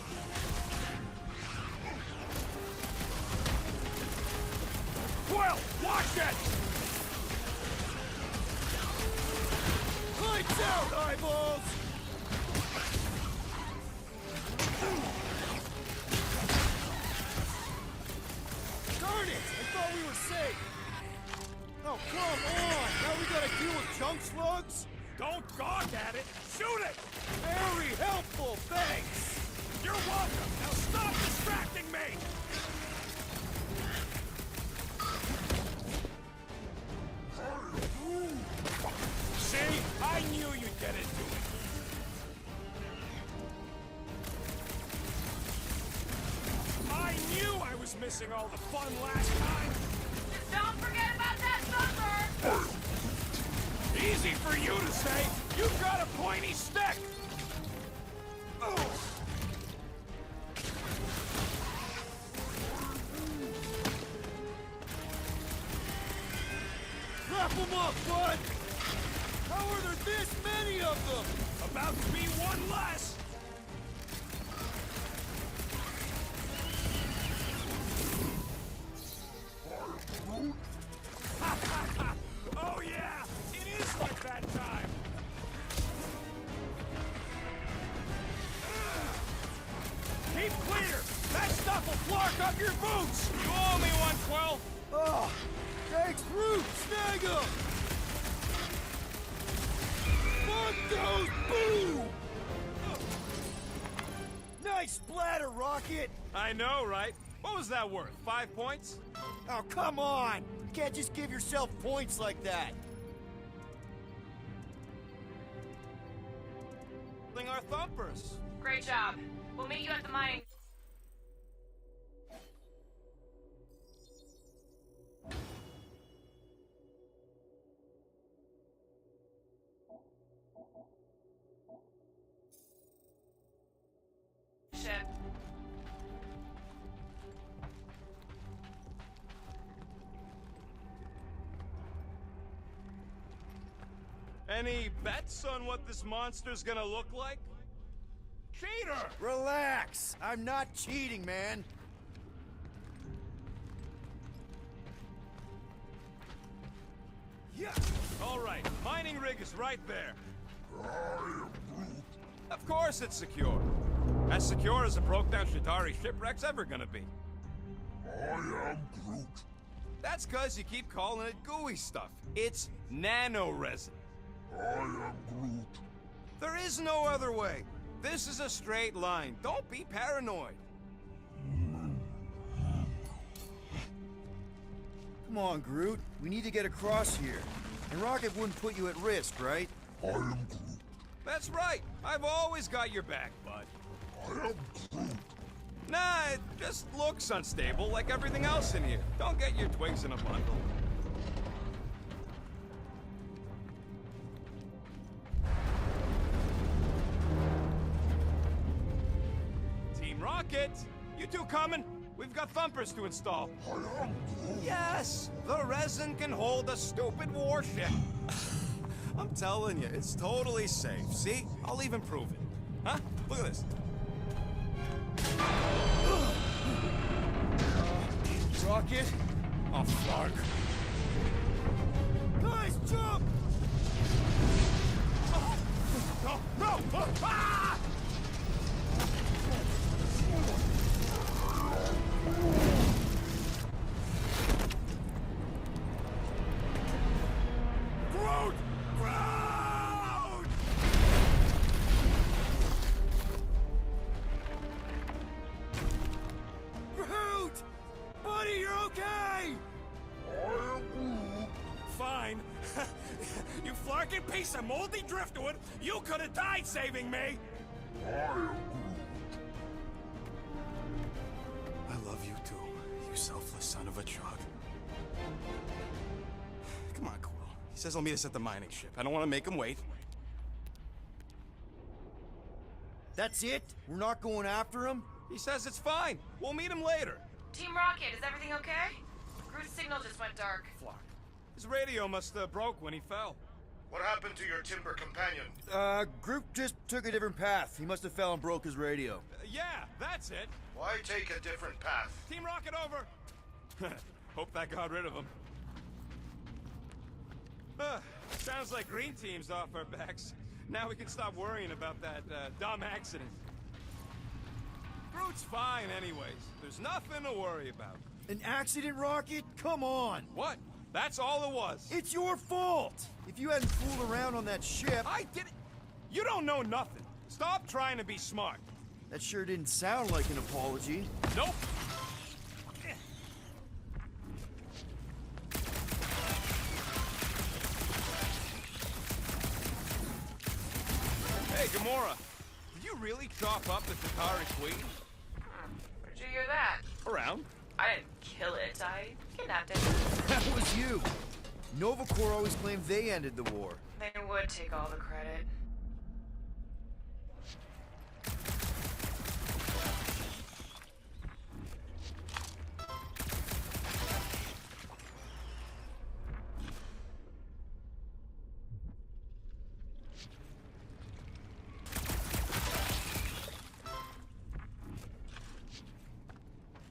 Quill, watch it! Lights out, eyeballs! Darn it! I thought we were safe! Oh, come on! Now we gotta deal with junk slugs? Don't gawk at it. Shoot it! Very helpful, thanks! You're welcome. Now stop distracting me! See? I knew you'd get into it. I knew I was missing all the fun last time. Just don't forget about that thumper. Easy for you to say. You've got a pointy stick. Oh. Wrap them up, bud! How are there this many of them? About to be one less. Oh yeah, it is like that time. Keep clear. That stuff will flark up your boots. You owe me one, 12. Oh, thanks, Groot! Snag him! Fuck those boo! Nice splatter, Rocket! I know, right? What was that worth? 5 points? Oh, come on! You can't just give yourself points like that. Our thumpers. Great job. We'll meet you at the mining ship. Any bets on what this monster's gonna look like? Cheater! Relax! I'm not cheating, man! Yeah! All right, mining rig is right there. I am Groot. Of course it's secure. As secure as a broke-down Chitauri shipwreck's ever gonna be. I am Groot. That's cause you keep calling it gooey stuff. It's nano-resin. I am Groot. There is no other way. This is a straight line. Don't be paranoid. Come on, Groot. We need to get across here. And Rocket wouldn't put you at risk, right? I am Groot. That's right. I've always got your back, bud. I am Groot. Nah, it just looks unstable like everything else in here. Don't get your twigs in a bundle. Team Rocket, you two coming? We've got thumpers to install. I am Groot. Yes, the resin can hold a stupid warship. I'm telling you, it's totally safe. See? I'll even prove it. Huh? Look at this. Rocket? Oh, fuck. Guys, jump! No! No! Ah! Groot! Groot! Groot! Buddy, you're okay! I am Groot. Fine. You flarkin' piece of moldy driftwood! You could have died saving me! I am Groot. I love you too, you selfless son of a chug. Come on, Quill. He says he'll meet us at the mining ship. I don't want to make him wait. That's it? We're not going after him? He says it's fine. We'll meet him later. Team Rocket, is everything okay? Groot's signal just went dark. Flark. His radio must have broke when he fell. What happened to your timber companion? Groot just took a different path. He must have fell and broke his radio. Yeah, that's it. Why take a different path? Team Rocket over. Hope that got rid of him. Sounds like Green Team's off our backs. Now we can stop worrying about that dumb accident. Groot's fine anyways. There's nothing to worry about. An accident, Rocket? Come on! What? That's all it was. It's your fault! If you hadn't fooled around on that ship... I did it. You don't know nothing. Stop trying to be smart. That sure didn't sound like an apology. Nope. Hey, Gamora. Did you really chop up the Chitauri Queen? Where'd you hear that? Around. I didn't kill it. I kidnapped it. That was you! Nova Corps always claimed they ended the war. They would take all the credit.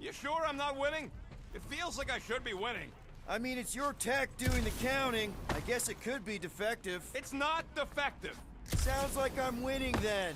You sure I'm not winning? It feels like I should be winning. I mean, it's your tech doing the counting. I guess it could be defective. It's not defective. Sounds like I'm winning then.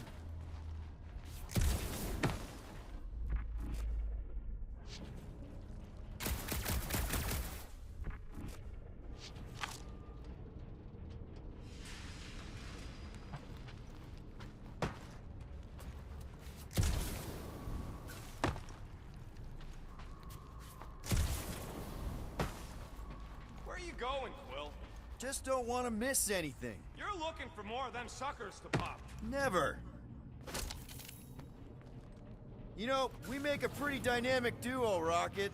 Where are you going, Quill? Just don't want to miss anything. You're looking for more of them suckers to pop. Never. You know, we make a pretty dynamic duo, Rocket.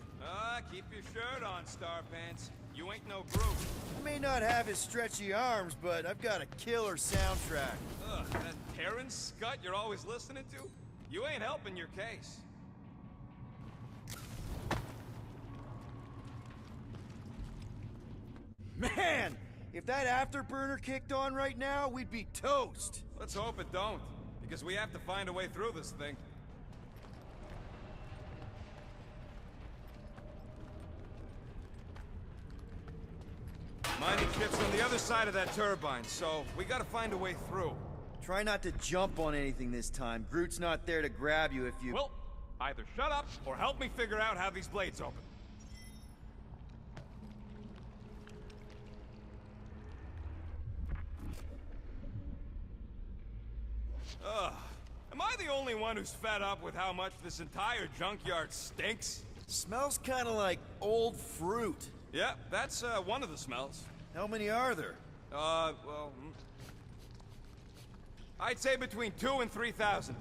Keep your shirt on, Starpants. You ain't no Groot. I may not have his stretchy arms, but I've got a killer soundtrack. Ugh, that Terran scut you're always listening to? You ain't helping your case. Man, if that afterburner kicked on right now, we'd be toast. Let's hope it don't, because we have to find a way through this thing. Mining ship's on the other side of that turbine, so we gotta find a way through. Try not to jump on anything this time. Groot's not there to grab you if you... Well, either shut up or help me figure out how these blades open. Ugh. Am I the only one who's fed up with how much this entire junkyard stinks? Smells kind of like old fruit. Yeah, that's one of the smells. How many are there? I'd say between 2,000 and 3,000.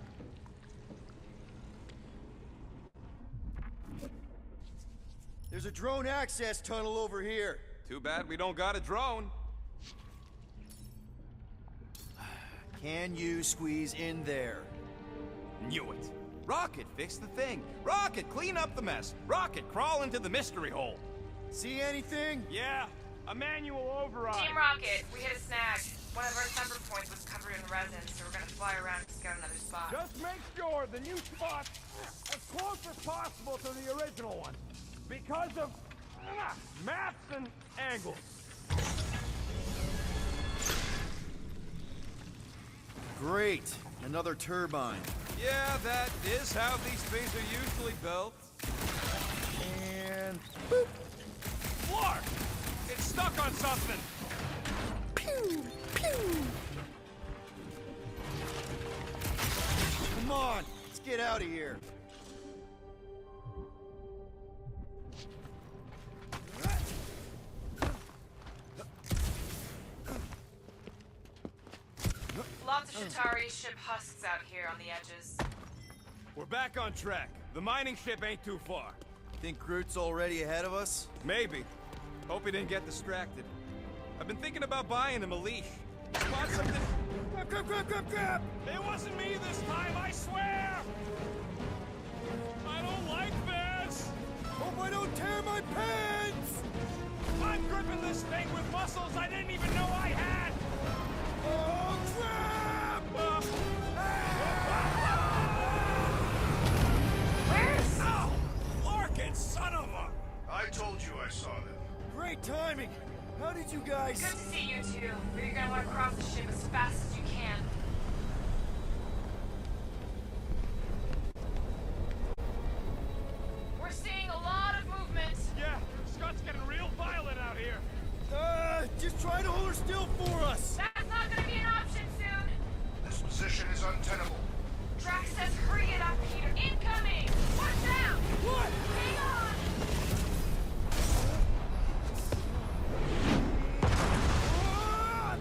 There's a drone access tunnel over here. Too bad we don't got a drone. Can you squeeze in there? Knew it. Rocket, fix the thing. Rocket, clean up the mess. Rocket, crawl into the mystery hole. See anything? Yeah, a manual override. Team Rocket, we hit a snag. One of our temper points was covered in resin, so we're gonna fly around to scout another spot. Just make sure the new spot's as close as possible to the original one. Because of maps and angles. Great. Another turbine. Yeah, that is how these things are usually built. And... boop. Clark! It's stuck on something! Pew! Pew! Come on! Let's get out of here. Lots of Shatari ship husks out here on the edges. We're back on track. The mining ship ain't too far. Think Groot's already ahead of us? Maybe. Hope he didn't get distracted. I've been thinking about buying him a leash. Spot something. Grab! It wasn't me this time, I swear! I don't like this! Hope I don't tear my pants! I'm gripping this thing with muscles I didn't even know I had! Oh, crap! Where's... Ow! Larkin, son of a... I told you I saw them. Great timing! How did you guys... Good to see you two, but you're gonna want to cross the ship as fast as you can. We're seeing a lot of movement. Yeah, Scott's getting real violent out here. Just try to hold her still for us! That's not gonna be an option soon. This position is untenable. Drax says hurry it up, Peter. Incoming! Watch out! What? Hang on!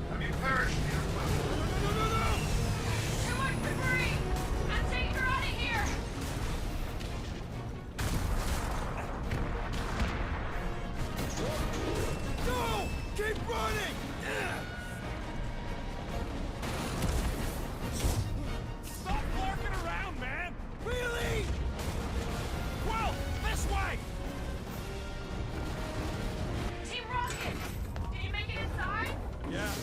Have you perished, Peter Quill? Too much debris! I'm taking her out of here! No! Keep running! Stop larking around, man! Really? Quill, this way! Team Rocket! Did you make it inside? Yeah,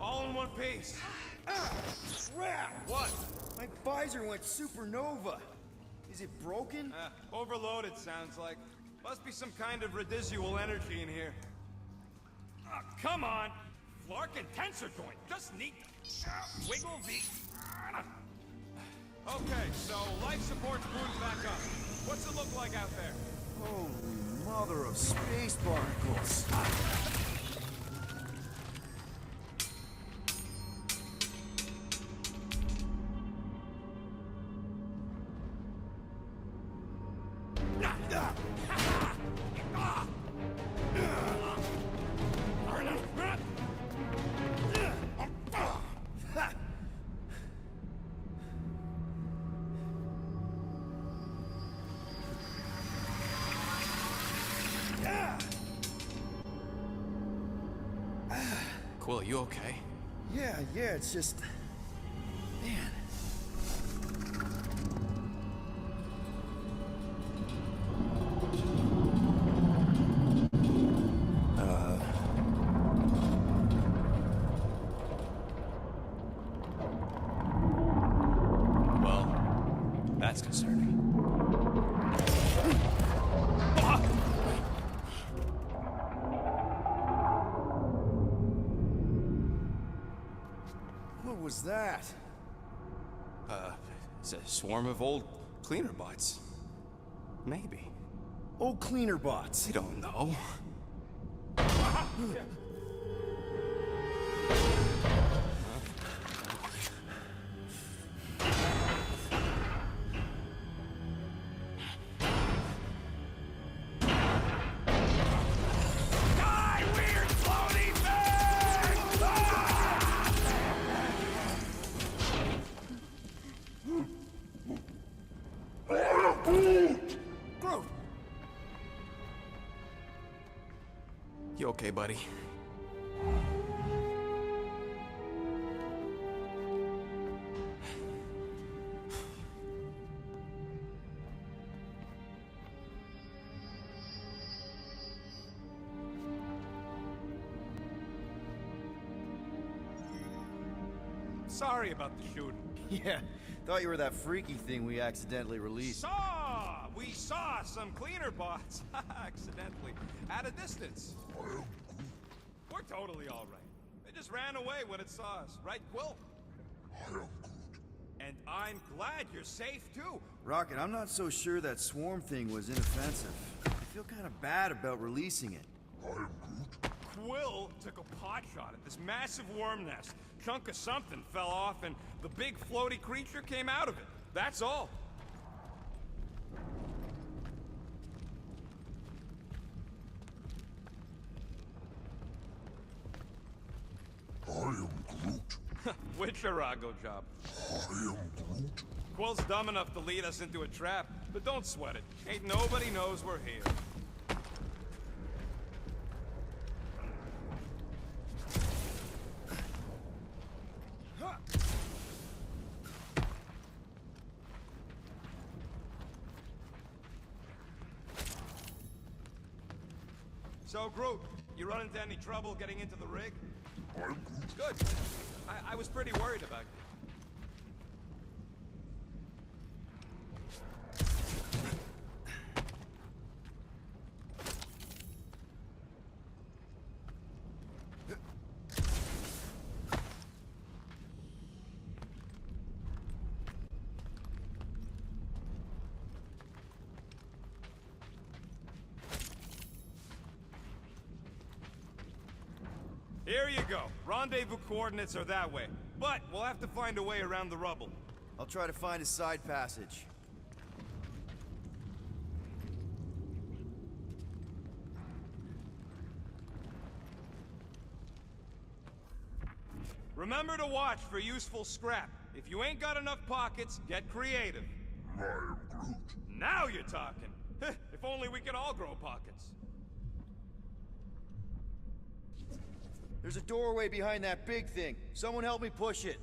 all in one piece. Ah! Crap! What? My visor went supernova. Is it broken? Overloaded, sounds like. Must be some kind of residual energy in here. Come on! Larkin tensor joint, just neat. Wiggle the... Okay, so life support's booted back up. What's it look like out there? Holy mother of space particles. Quill, you okay? Yeah, it's just... Man. Well, that's concerning. What was that? It's a swarm of old cleaner bots. Maybe. Old cleaner bots. I don't know. Die, weird floaty thing! Groot! You okay, buddy? Sorry about the shooting. Yeah, thought you were that freaky thing we accidentally released. We saw some cleaner bots, accidentally, at a distance. We're totally all right. They just ran away when it saw us, right, Quill? I am Groot. And I'm glad you're safe, too. Rocket, I'm not so sure that swarm thing was inoffensive. I feel kind of bad about releasing it. I am Groot. Quill took a pot shot at this massive worm nest. Chunk of something fell off, and the big floaty creature came out of it. That's all. I am Groot. Which Arago job? I am Groot. Quill's dumb enough to lead us into a trap, but don't sweat it. Ain't nobody knows we're here. So, Groot, you run into any trouble getting into the rig? I am Groot. Good. I was pretty worried about you. Here you go. Rendezvous coordinates are that way. But we'll have to find a way around the rubble. I'll try to find a side passage. Remember to watch for useful scrap. If you ain't got enough pockets, get creative. I am Groot. Now you're talking. If only we could all grow pockets. There's a doorway behind that big thing. Someone help me push it.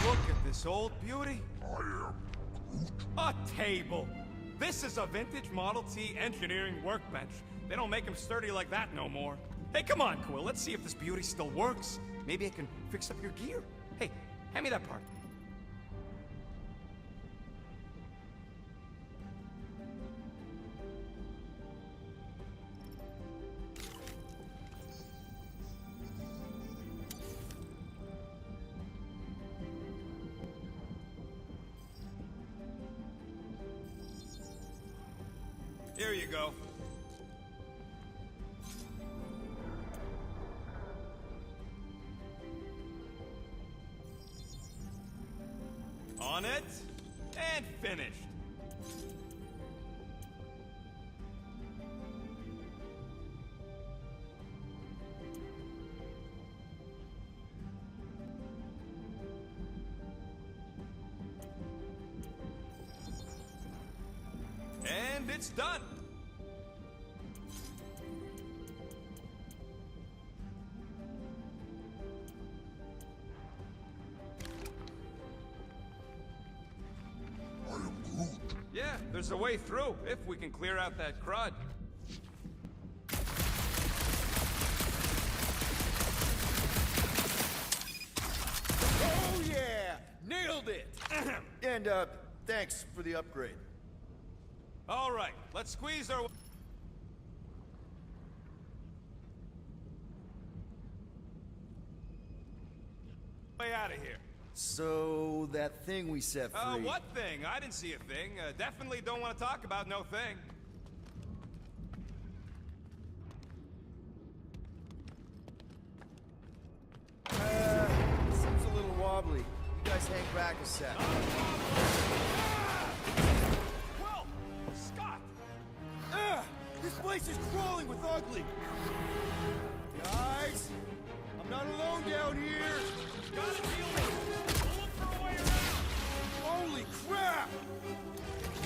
Look at this old beauty. I am Groot. A table. This is a vintage Model T engineering workbench. They don't make them sturdy like that no more. Hey, come on, Quill. Let's see if this beauty still works. Maybe I can fix up your gear. Hey, hand me that part. Here you go. On it, and finished. And it's done. I am Groot. Yeah, there's a way through, if we can clear out that crud. Oh yeah! Nailed it! And, thanks for the upgrade. All right, let's squeeze our way out of here. So, that thing we set free... What thing? I didn't see a thing. Definitely don't want to talk about no thing. Seems a little wobbly. You guys hang back a sec. Well, Scott! This place is crawling with ugly! Guys! I'm not alone down here! Gotta deal with it. We'll look for a way around. Holy crap!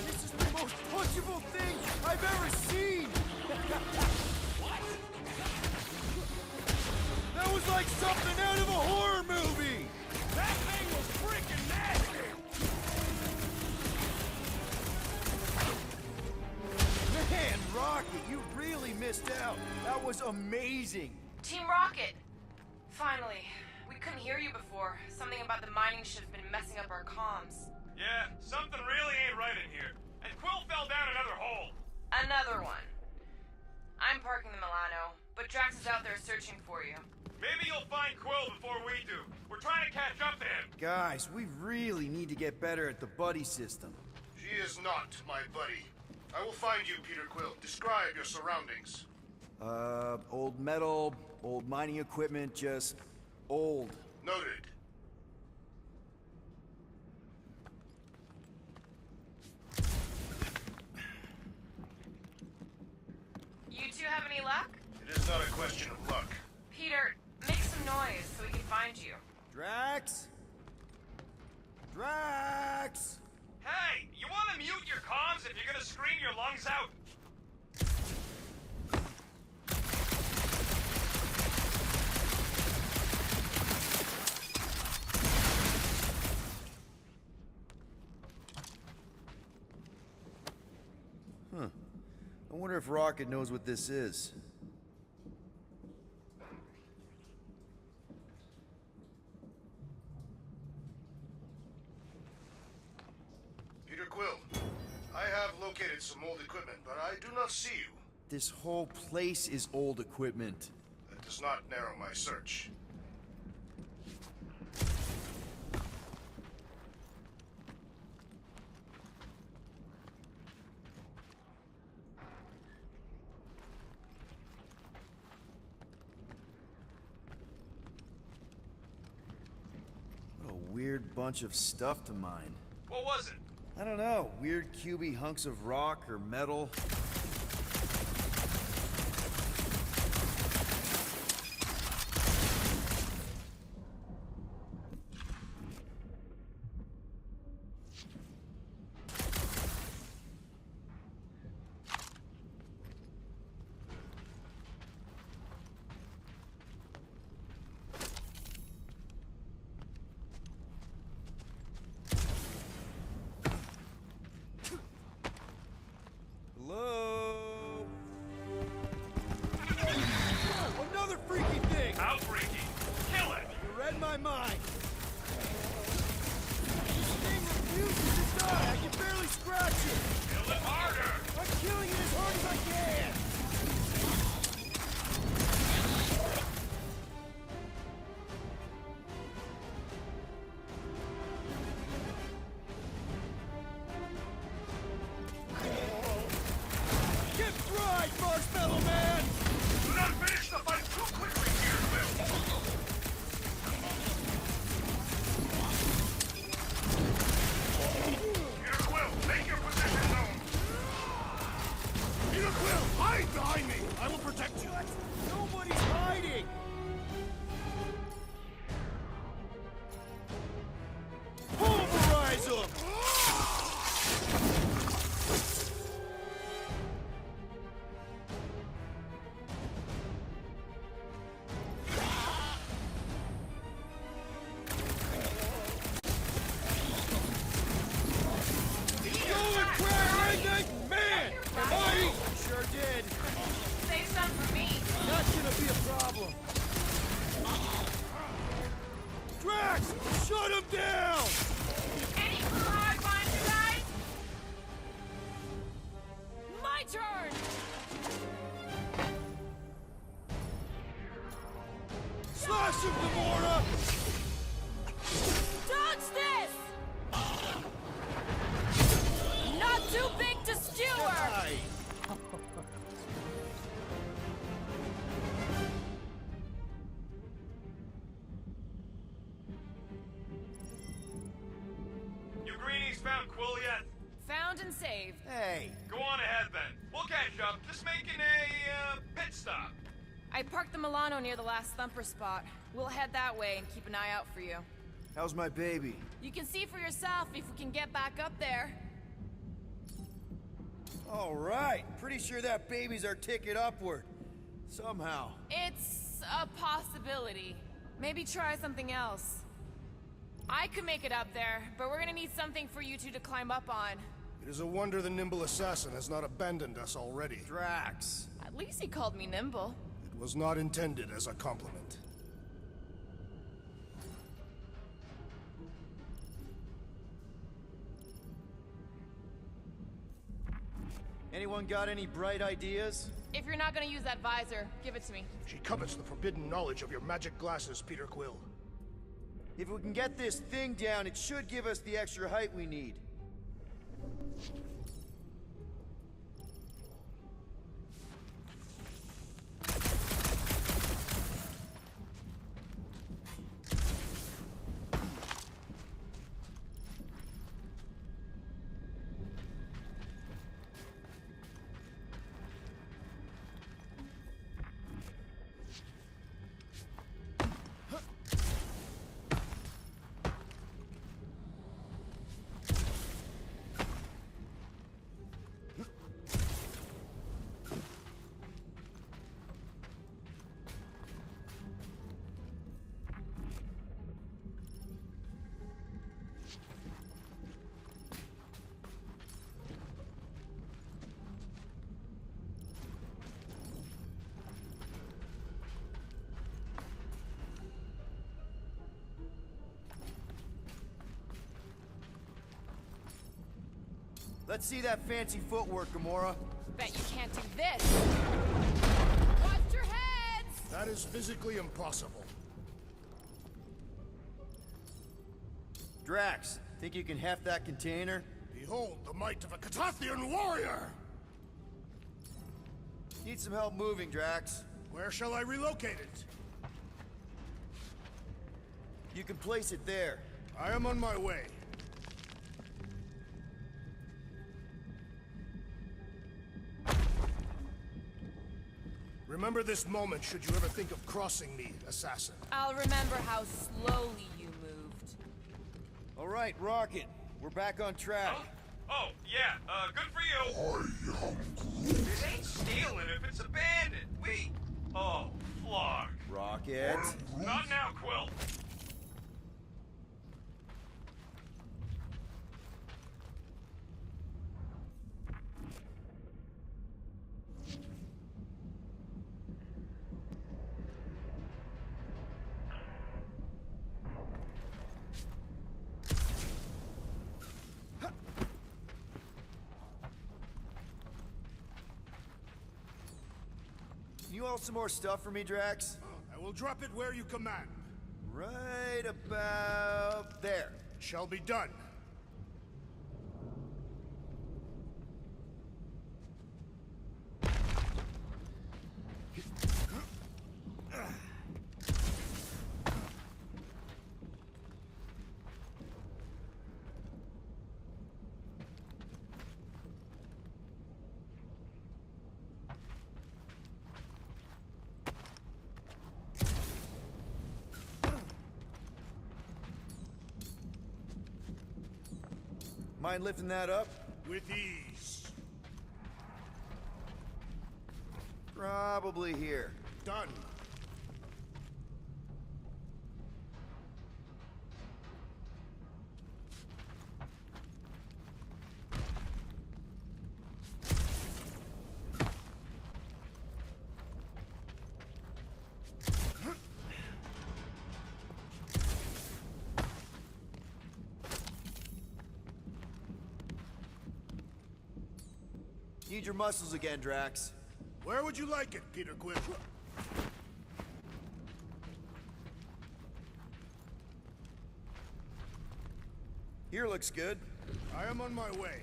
This is the most punchable thing I've ever seen! What? That was like something out of a horror movie! That thing was freaking nasty! Man, Rocket, you really missed out. That was amazing. Team Rocket! Finally. We couldn't hear you before. Something about the mining ship's been messing up our comms. Yeah, something really ain't right in here. And Quill fell down another hole. Another one. I'm parking the Milano, but Drax is out there searching for you. Maybe you'll find Quill before we do. We're trying to catch up to him. Guys, we really need to get better at the buddy system. She is not my buddy. I will find you, Peter Quill. Describe your surroundings. Old metal, old mining equipment, just old. Noted. You two have any luck? It is not a question of luck. Peter, make some noise so we can find you. Drax? Drax! Hey, you want to mute your comms if you're gonna scream your lungs out? I wonder if Rocket knows what this is. Peter Quill, I have located some old equipment, but I do not see you. This whole place is old equipment. That does not narrow my search. What a weird bunch of stuff to mine. What was it? I don't know, weird cubey hunks of rock or metal. Hello? Another freaky thing! Outbreaking. Kill it! You read my mind. This thing refuses to die. I can barely scratch it. Kill it harder! I'm killing it as hard as I can. Get fried, Marshmallow Man! Do not finish the fight too quickly, Peter Quill! Peter Quill, make your position known! Peter Quill, hide behind me! I will protect you! Nobody's hiding! Pulverize them! Go and grab Redneck Man! Buddy! Sure did. Save some for me. Not gonna be a problem. Drax! Shut him down! Any clue how I find you guys? My turn! Slash him, Gamora! Dodge this! Not too big to skewer! Aye. You greenies found Quill yet? Found and saved. Hey, Go on ahead then. We'll catch up. Just making a pit stop. I parked the Milano near the last thumper spot. We'll head that way and keep an eye out for you. how's my baby? You can see for yourself if we can get back up there. All right, pretty sure that baby's our ticket upward. Somehow. It's a possibility. Maybe try something else. I could make it up there, but we're gonna need something for you two to climb up on. It is a wonder the nimble assassin has not abandoned us already. Drax. At least he called me nimble. It was not intended as a compliment. Anyone got any bright ideas? If you're not gonna use that visor, give it to me. She covets the forbidden knowledge of your magic glasses, Peter Quill. If we can get this thing down, it should give us the extra height we need. Let's see that fancy footwork, Gamora. Bet you can't do this. Watch your heads! That is physically impossible. Drax, think you can heft that container? Behold the might of a Catathian warrior! Need some help moving, Drax. Where shall I relocate it? You can place it there. I am on my way. Remember this moment should you ever think of crossing me, assassin. I'll remember how slowly you moved. All right, Rocket. We're back on track. Oh, yeah, good for you. I am Groot. It ain't stealing if it's abandoned. Oh, flog. Rocket. Not now, Quill. You all some more stuff for me, Drax? I will drop it where you command. Right about there. It shall be done. Mind lifting that up? With ease. Probably here. Done. Need your muscles again, Drax. Where would you like it, Peter Quill? Here looks good. I am on my way.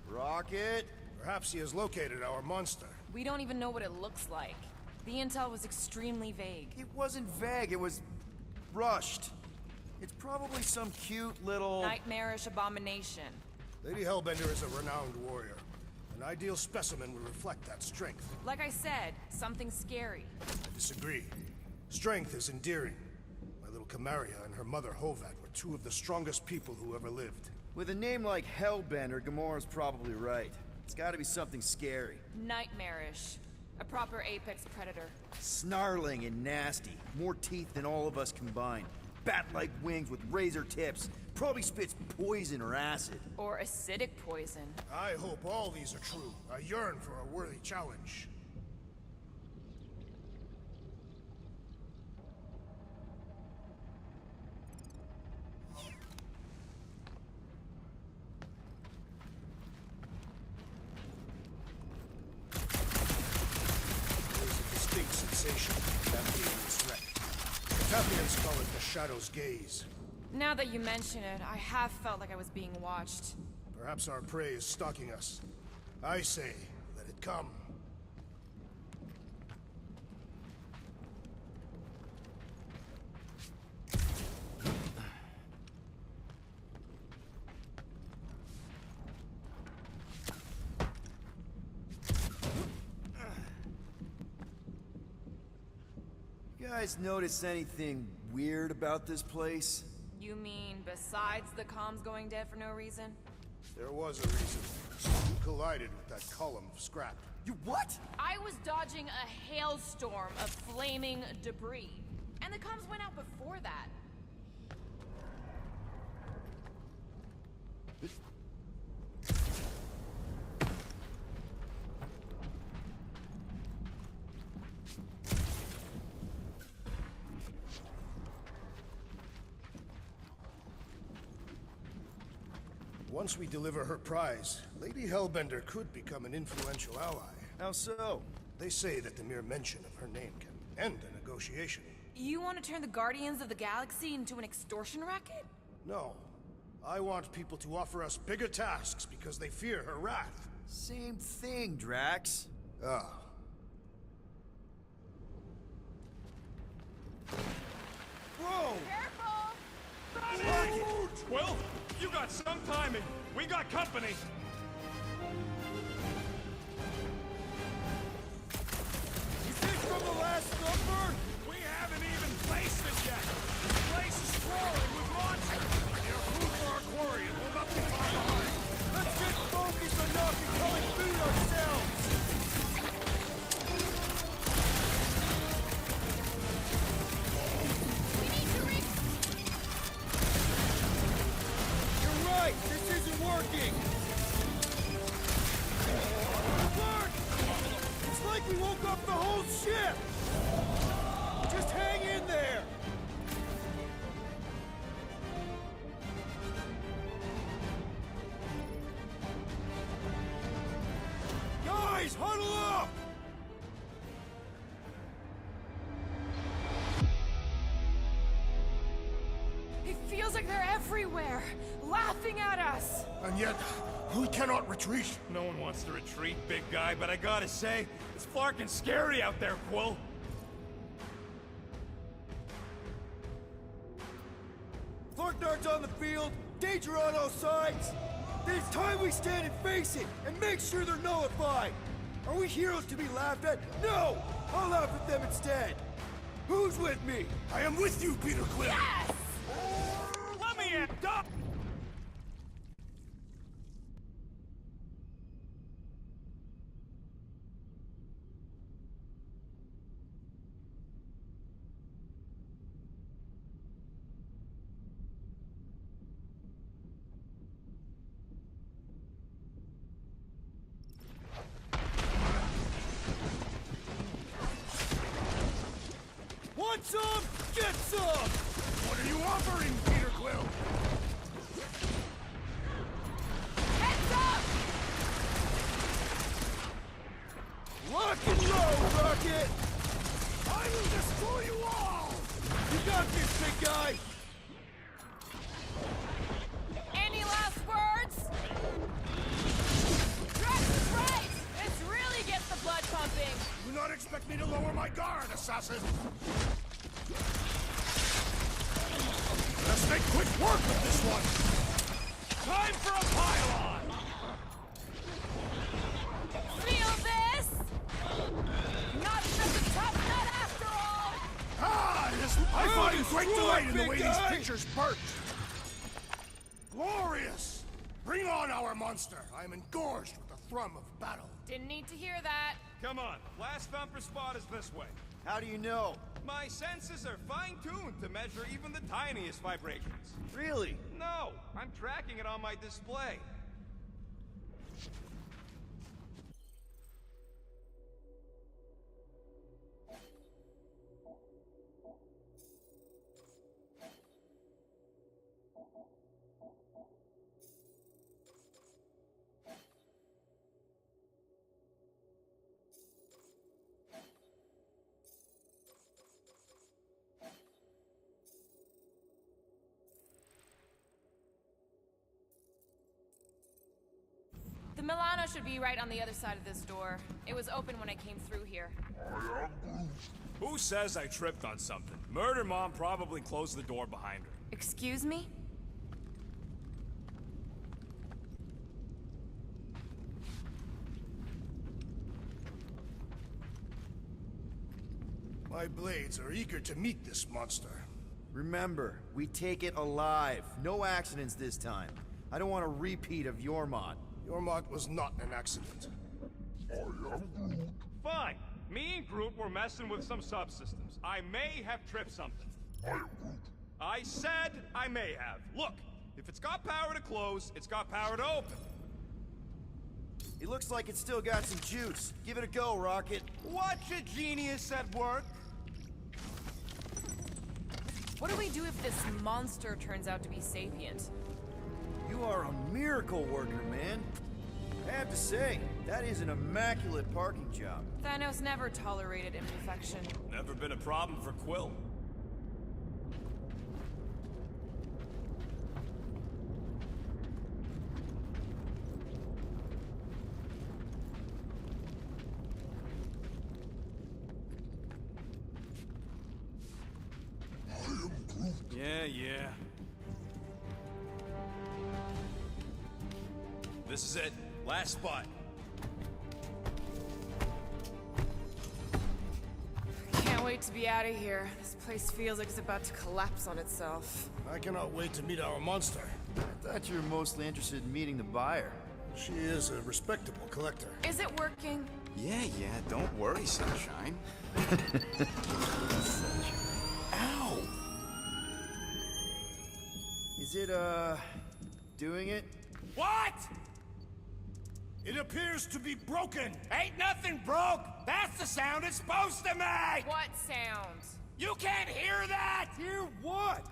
Rocket. Perhaps he has located our monster. We don't even know what it looks like. The intel was extremely vague. It wasn't vague, it was rushed. It's probably some cute little... Nightmarish abomination. Lady Hellbender is a renowned warrior. An ideal specimen would reflect that strength. Like I said, something scary. I disagree. Strength is endearing. My little Camaria and her mother Hovat were two of the strongest people who ever lived. With a name like Hellbender, Gamora's probably right. It's gotta be something scary. Nightmarish. A proper apex predator. Snarling and nasty. More teeth than all of us combined. bat-like wings with razor tips. Probably spits poison or acid. Or acidic poison. I hope all these are true. I yearn for a worthy challenge. There's a distinct sensation navigating this wreck. Tapians call it the Shadow's Gaze. Now that you mention it, I have felt like I was being watched. Perhaps our prey is stalking us. I say, let it come. You guys notice anything weird about this place? You mean besides the comms going dead for no reason? There was a reason. You collided with that column of scrap. You what? I was dodging a hailstorm of flaming debris. And the comms went out before that. Once we deliver her prize, Lady Hellbender could become an influential ally. How so? They say that the mere mention of her name can end a negotiation. You want to turn the Guardians of the Galaxy into an extortion racket? No. I want people to offer us bigger tasks because they fear her wrath. Same thing, Drax. Ah. Whoa! Careful! Quill, you got some timing. We got company. Is this from the last number? We haven't even placed it yet. This place is crawling with monsters. They're food for our quarry, and we'll not be far behind. Let's get focused on not becoming food ourselves! You're right! This isn't working! Look! It's like we woke up the whole ship! Just hang in there! Guys, huddle up! It feels like they're everywhere, laughing at us. And yet, we cannot retreat. No one wants to retreat, big guy, but I gotta say, it's flarkin' scary out there, Quill. Flarknard's on the field, danger on all sides. Then it's time we stand and face it, and make sure they're nullified. Are we heroes to be laughed at? No! I'll laugh at them instead. Who's with me? I am with you, Peter Quill. Yes! Let me in! Stop! Want some? Get some! What are you offering, Peter Quill? Heads up! Lock and load, Rocket! I will destroy you all! You got this, big guy! Any last words? Drax is right! This really gets the blood pumping. Do not expect me to lower my guard, assassin! Let's make quick work of this one! Time for a pylon! Feel this? Not such a tough nut after all! Ah, yes! I find great delight in the way these pictures burnt! Glorious! Bring on our monster! I am engorged with the thrum of battle. Didn't need to hear that. Come on, last thumper spot is this way. How do you know? My senses are fine-tuned to measure even the tiniest vibrations. Really? No, I'm tracking it on my display. The Milano should be right on the other side of this door. It was open when I came through here. Who says I tripped on something? Murder Mom probably closed the door behind her. Excuse me? My blades are eager to meet this monster. Remember, we take it alive. No accidents this time. I don't want a repeat of Yormont. Yormont was not an accident. Fine. Me and Groot were messing with some subsystems. I may have tripped something. I said I may have. Look, if it's got power to close, it's got power to open. It looks like it's still got some juice. Give it a go, Rocket. Watch a genius at work. What do we do if this monster turns out to be sapient? You are a miracle worker, man. I have to say, that is an immaculate parking job. Thanos never tolerated imperfection. Never been a problem for Quill. Yeah. This is it. Last spot. Can't wait to be out of here. This place feels like it's about to collapse on itself. I cannot wait to meet our monster. I thought you were mostly interested in meeting the buyer. She is a respectable collector. Is it working? Yeah, don't worry, Sunshine. Ow! Is it, doing it? What? It appears to be broken! Ain't nothing broke! That's the sound it's supposed to make! What sound? You can't hear that! Hear what?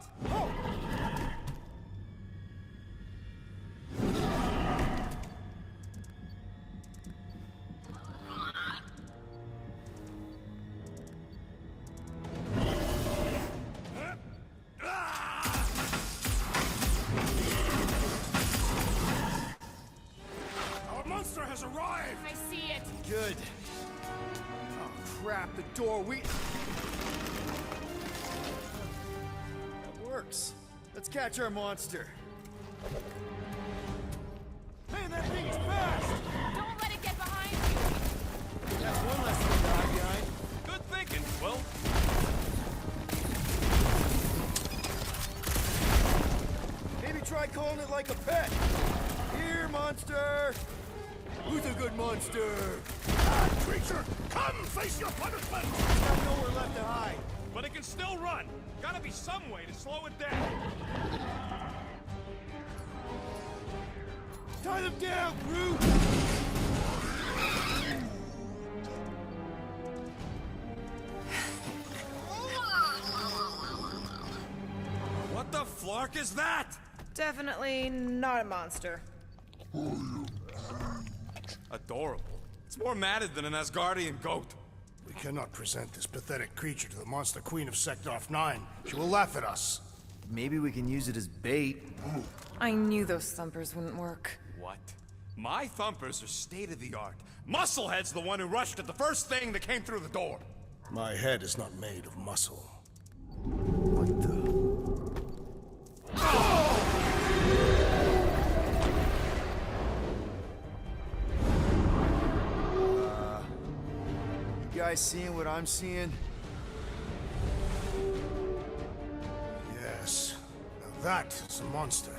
Our monster has arrived! I see it. Good. Oh, crap, the door, That works. Let's catch our monster. Man, that thing's fast! Don't let it get behind you. That's one less thing to hide behind. Good thinking, Quill. Maybe try calling it like a pet. Here, monster! Who's a good monster? Ah, creature! Come face your punishment! It's got nowhere left to hide. But it can still run. Gotta be some way to slow it down. Tie them down, Groot! What the flark is that? Definitely not a monster. Adorable. It's more matted than an Asgardian goat. We cannot present this pathetic creature to the Monster Queen of Sector 9. She will laugh at us. Maybe we can use it as bait. I knew those thumpers wouldn't work. What? My thumpers are state-of-the-art. Musclehead's the one who rushed at the first thing that came through the door. My head is not made of muscle. What the? You guys seeing what I'm seeing? Yes. Now that is a monster.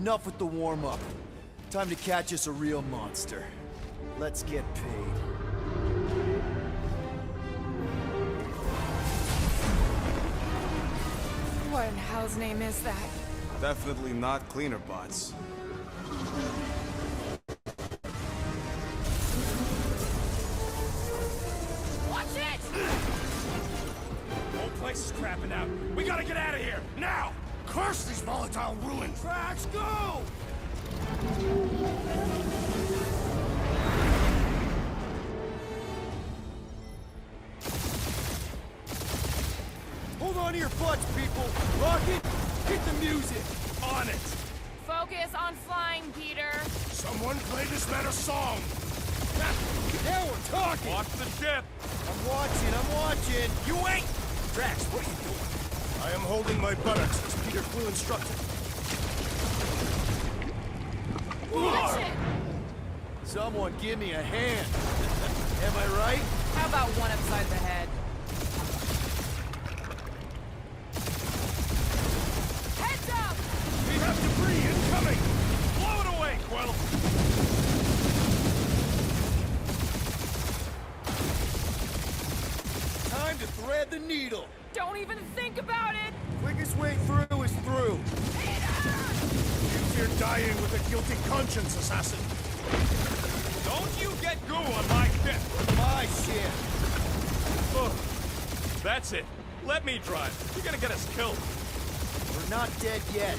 enough with the warm-up. Time to catch us a real monster. Let's get paid. What in hell's name is that? Definitely not cleaner bots. Watch it! Whole place is crapping out. We gotta get out of here, now! Curse these volatile ruins! Drax, go! Hold on to your butts, people! Rocket, hit the music! On it! Focus on flying, Peter. Someone play this man a song! Now we're talking! Watch the ship! I'm watching! You ain't! Drax, what are you doing? I am holding my buttocks as Peter Quill instructed. Watch it! Someone give me a hand. Am I right? How about one upside the head? Heads up! We have debris incoming! Blow it away, Quill! Time to thread the needle. Don't even think about it! Quickest way through is through. You fear dying with a guilty conscience, assassin. Don't you get goo on my ship! My shit. Ugh. That's it. Let me drive. You're gonna get us killed. We're not dead yet.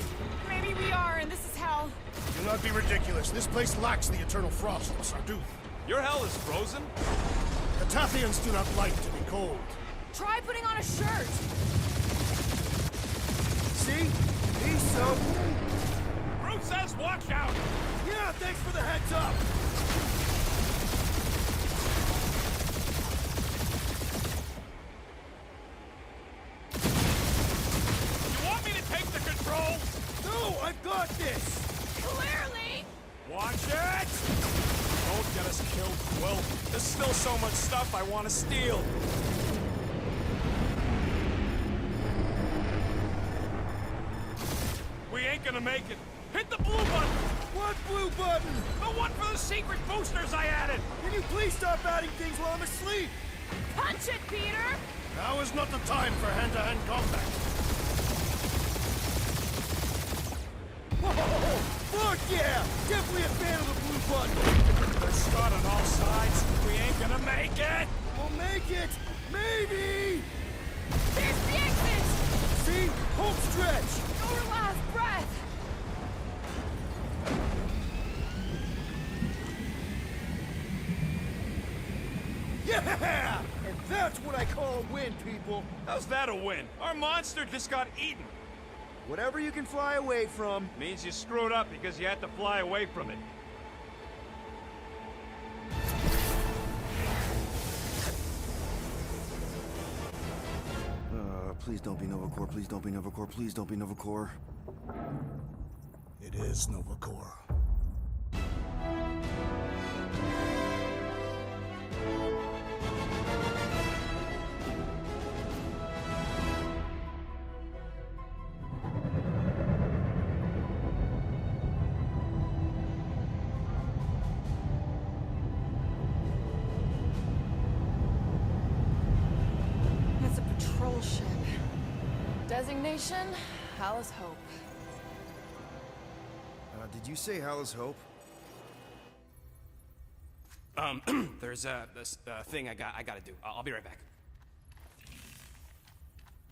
Maybe we are, and this is hell. Do not be ridiculous. This place lacks the eternal frost of Sarduth. Your hell is frozen? The Tathians do not like to be cold. Try putting on a shirt. See? Me so. Brute says watch out! Yeah, thanks for the heads up. You want me to take the controls? No, I've got this. Clearly! Watch it! Don't get us killed, Quill. There's still so much stuff I want to steal. We ain't gonna make it. Hit the blue button! What blue button? The one for the secret boosters I added! Can you please stop adding things while I'm asleep? Punch it, Peter! Now is not the time for hand-to-hand combat. Whoa! Fuck yeah! Definitely a fan of the blue button. There's Scott on all sides. We ain't gonna make it! We'll make it! Maybe! There's the exit! See? Home stretch! Our last breath! Yeah! And that's what I call a win, people. How's that a win? Our monster just got eaten. Whatever you can fly away from. Means you screwed up because you had to fly away from it. Please don't be Nova Corps, please don't be Nova Corps, please don't be Nova Corps. It is Nova Corps. It's a patrol ship. Designation, Hal's Hope. Did you say Hal's Hope? There's this thing I gotta do. I'll be right back.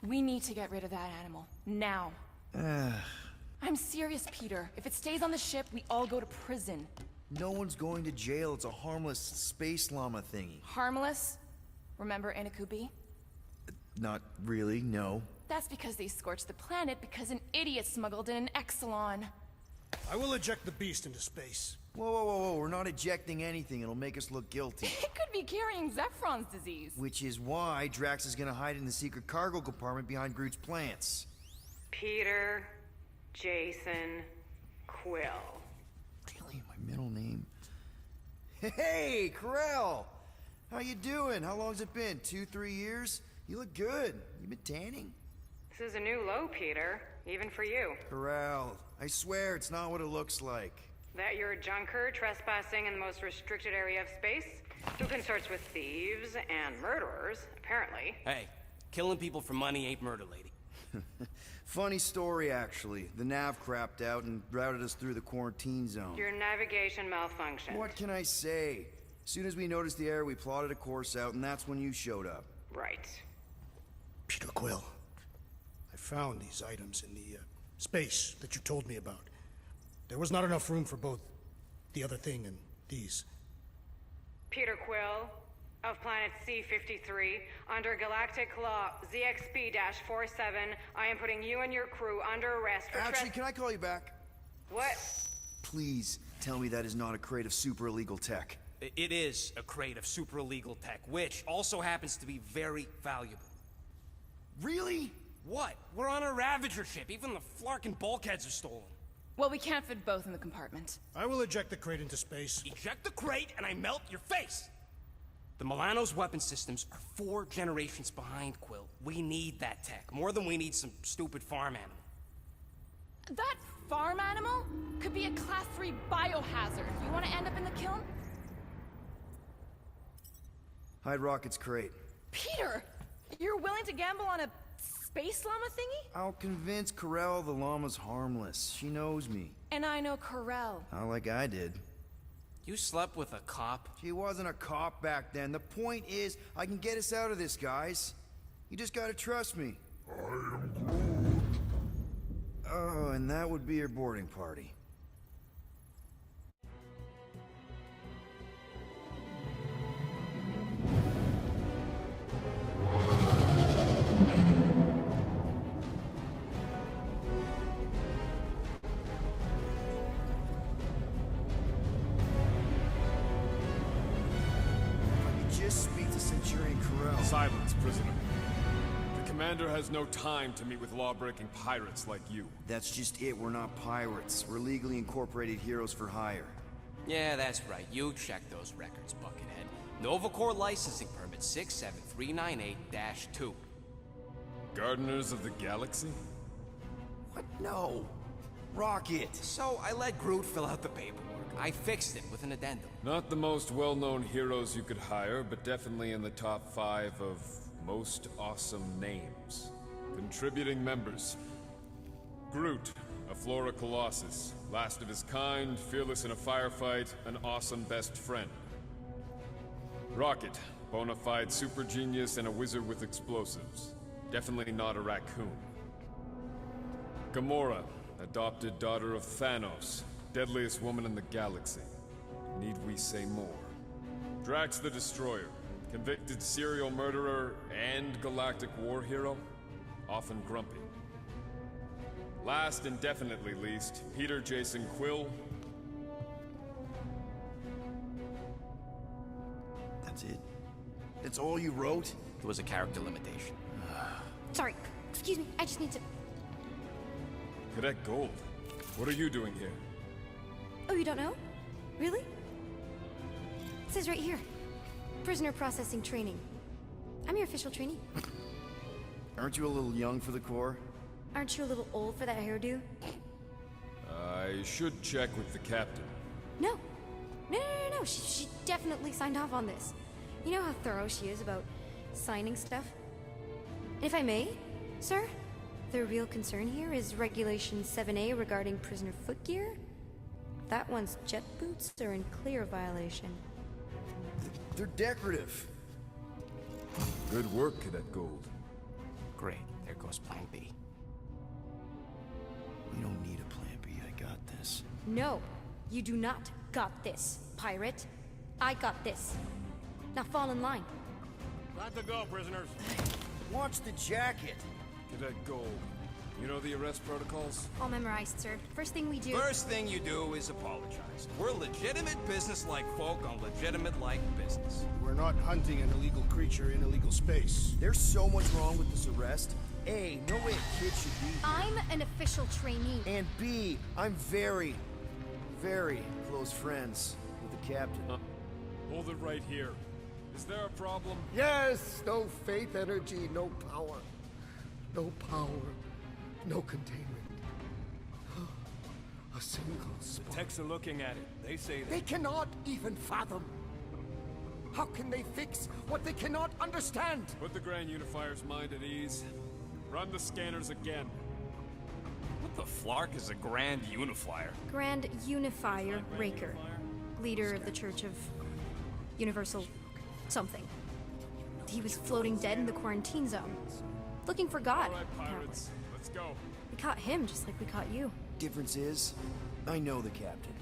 We need to get rid of that animal. Now. I'm serious, Peter. If it stays on the ship, we all go to prison. No one's going to jail. It's a harmless space llama thingy. Harmless? Remember Inakubi? Not really, no. That's because they scorched the planet because an idiot smuggled in an Exelon. I will eject the beast into space. Whoa, we're not ejecting anything. It'll make us look guilty. It could be carrying Zephron's disease. Which is why Drax is gonna hide in the secret cargo compartment behind Groot's plants. Peter, Jason, Quill. Really? My middle name? Hey, Corell! How you doing? How long's it been? 2-3 years? You look good. You been tanning? This is a new low, Peter. Even for you. Corell, I swear it's not what it looks like. That you're a junker trespassing in the most restricted area of space? Who consorts with thieves and murderers, apparently. Hey, killing people for money ain't murder, lady. Funny story, actually. The nav crapped out and routed us through the quarantine zone. Your navigation malfunctioned. What can I say? As soon as we noticed the error, we plotted a course out, and that's when you showed up. Right. Peter Quill, I found these items in the space that you told me about. There was not enough room for both the other thing and these. Peter Quill, of planet C-53, under Galactic Law ZXP-47, I am putting you and your crew under arrest for Actually, can I call you back? What? Please, tell me that is not a crate of super illegal tech. It is a crate of super illegal tech, which also happens to be very valuable. Really? What? We're on a Ravager ship. Even the Flarkin bulkheads are stolen. Well, we can't fit both in the compartment. I will eject the crate into space. Eject the crate and I melt your face! The Milano's weapon systems are 4 generations behind, Quill. We need that tech, more than we need some stupid farm animal. That farm animal could be a Class 3 biohazard. You want to end up in the kiln? Hide Rocket's crate. Peter! You're willing to gamble on a space llama thingy? I'll convince Corell the llama's harmless. She knows me. And I know Corell. Not like I did. You slept with a cop? She wasn't a cop back then. The point is, I can get us out of this, guys. You just gotta trust me. I am Groot. Oh, and that would be your boarding party. Just speak to Centurion Corell. Silence, prisoner. The commander has no time to meet with law-breaking pirates like you. That's just it. We're not pirates. We're legally incorporated heroes for hire. Yeah, that's right. You check those records, Buckethead. Novacore licensing permit 67398-2. Gardeners of the Galaxy? What? No. Rocket. So I let Groot fill out the paperwork. I fixed it with an addendum. Not the most well-known heroes you could hire, but definitely in the top 5 of most awesome names. Contributing members. Groot, a Flora Colossus. Last of his kind, fearless in a firefight, an awesome best friend. Rocket, bona fide super genius and a wizard with explosives. Definitely not a raccoon. Gamora, adopted daughter of Thanos, deadliest woman in the galaxy. Need we say more? Drax the Destroyer, convicted serial murderer and galactic war hero, often grumpy. Last and definitely least, Peter Jason Quill. That's it? That's all you wrote? It was a character limitation. Sorry, excuse me, I just need to... Cadet Gold, what are you doing here? Oh, you don't know? Really? It says right here. Prisoner processing training. I'm your official trainee. Aren't you a little young for the Corps? Aren't you a little old for that hairdo? I should check with the captain. No. No. She definitely signed off on this. You know how thorough she is about signing stuff? And if I may, sir, the real concern here is Regulation 7A regarding prisoner footgear. That one's jet boots are in clear violation. They're decorative. Good work, Cadet Gold. Great. There goes Plan B. We don't need a plan B. I got this. No, you do not got this, pirate. I got this. Now fall in line. Glad to go, prisoners. Watch the jacket. Cadet Gold, you know the arrest protocols? All memorized, sir. First thing we do... First thing you do is apologize. We're legitimate business-like folk on legitimate-like business. We're not hunting an illegal creature in illegal space. There's so much wrong with this arrest. A, no way a kid should be here. I'm an official trainee. And B, I'm very, very close friends with the captain. Hold it right here. Is there a problem? Yes! No faith energy, no power. No power, no containment. a single spark. Techs are looking at it. They say that. They cannot even fathom. How can they fix what they cannot understand? Put the Grand Unifier's mind at ease. Run the scanners again. What the flark is a Grand Unifier? Grand Unifier Raker, leader of the Church of Universal something. He was floating dead in the quarantine zone, looking for God. All right, apparently. pirates. Let's go. We caught him just like we caught you. Difference is, I know the captain.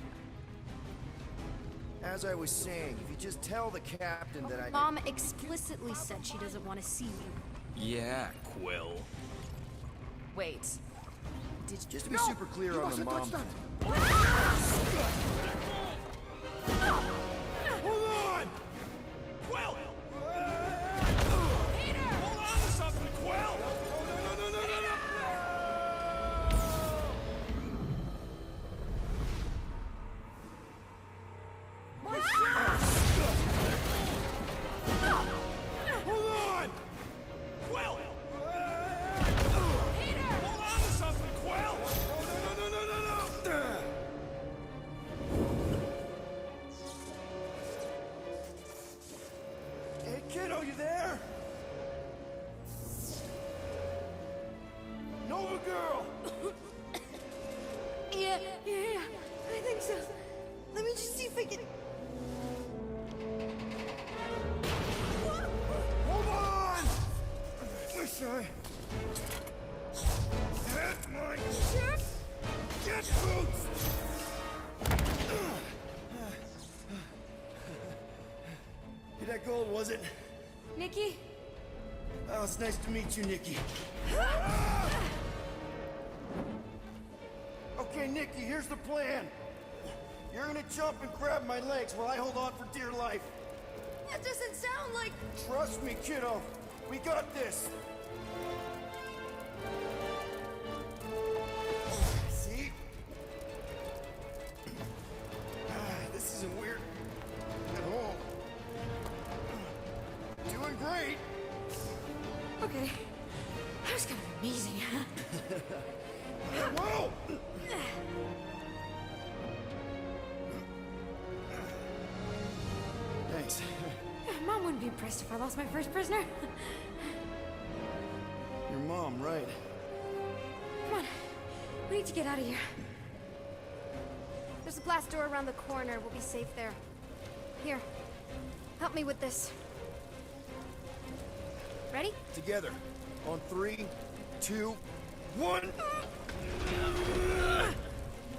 As I was saying, if you just tell the captain that I... Mom explicitly said she doesn't want to see you. Yeah, Quill. Wait. Did you... Just to be super clear on the mom thing. Hold on! Quill! Peter! Hold on to something, Quill! No! My shot! Hold on! Quill! Peter! Hold on to something, Quill! No! Hey, kiddo, you there? Nova girl! Yeah, I think so. Let me just see if I can... Hold on! Wish I had my jet boots! Hey, that gold, was it? Nikki? Oh, it's nice to meet you, Nikki. Okay, Nikki, here's the plan. You're gonna jump and grab my legs while I hold on for dear life. That doesn't sound like... Trust me, kiddo. We got this. See? This isn't weird at all. Doing great. Okay. That was kind of amazing. Whoa! Thanks. Mom wouldn't be impressed if I lost my first prisoner. Your mom, right? Come on. We need to get out of here. There's a blast door around the corner. We'll be safe there. Here. Help me with this. Ready? Together. On 3, 2, 1.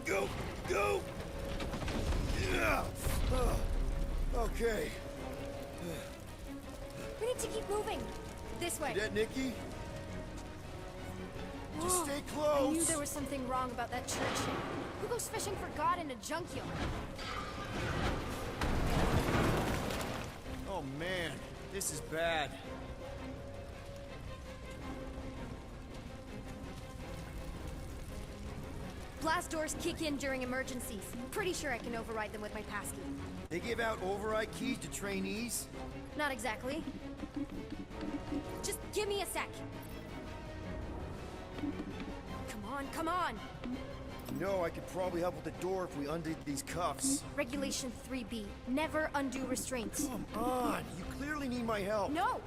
Go! Go! Yeah. Okay. We need to keep moving. This way. You dead, Nikki? Just Whoa. stay close. I knew there was something wrong about that church. Who goes fishing for God in a junkyard? Oh man, this is bad. Blast doors kick in during emergencies. Pretty sure I can override them with my passkey. They give out override keys to trainees? Not exactly. Just give me a sec. Come on, come on! You know, I could probably help with the door if we undid these cuffs. Regulation 3B. Never undo restraints. Come on, you clearly need my help. No!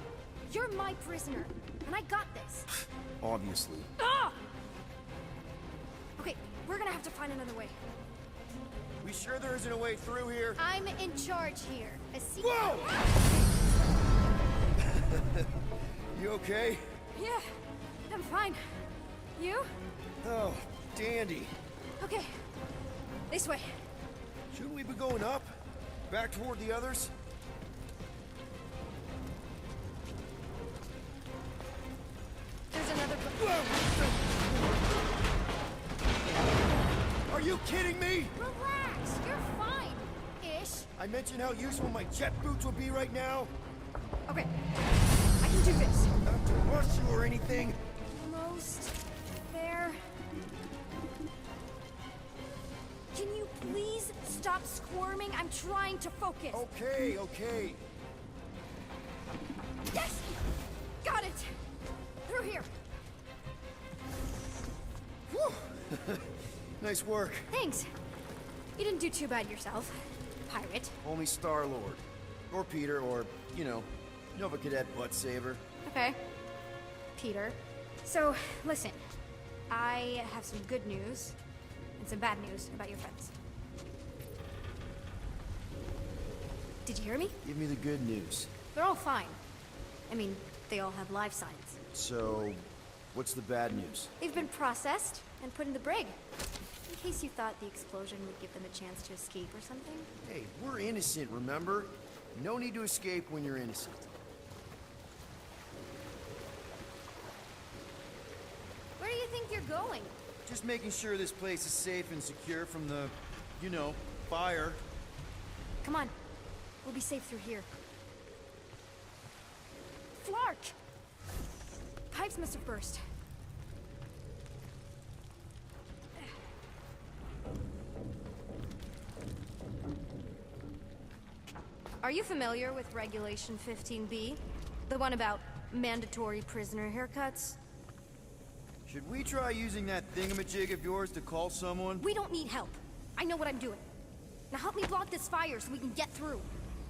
You're my prisoner, and I got this. Obviously. Ah! Okay, we're gonna have to find another way. We sure there isn't a way through here? I'm in charge here. A secret. Whoa! You okay? Yeah, I'm fine. You? Oh, dandy. Okay, this way. Shouldn't we be going up? Back toward the others? There's another... Are you kidding me? Relax, you're fine-ish. I mentioned how useful my jet boots would be right now. Okay, I can do this. Not to rush you or anything. Almost there. Can you please stop squirming? I'm trying to focus. Okay, okay. Yes! Got it! Through here. Whew. Nice work. Thanks. You didn't do too bad yourself, pirate. Only Star-Lord. Or Peter, or, you know, Nova Cadet Butt Saver. Okay. Peter. So, listen. I have some good news and some bad news about your friends. Did you hear me? Give me the good news. They're all fine. I mean, they all have life signs. So, what's the bad news? They've been processed and put in the brig. In case you thought the explosion would give them a chance to escape or something. Hey, we're innocent, remember? No need to escape when you're innocent. Where do you think you're going? Just making sure this place is safe and secure from the, you know, fire. Come on. We'll be safe through here. Flark! Pipes must have burst. Are you familiar with Regulation 15B? The one about mandatory prisoner haircuts? Should we try using that thingamajig of yours to call someone? We don't need help. I know what I'm doing. Now help me block this fire so we can get through.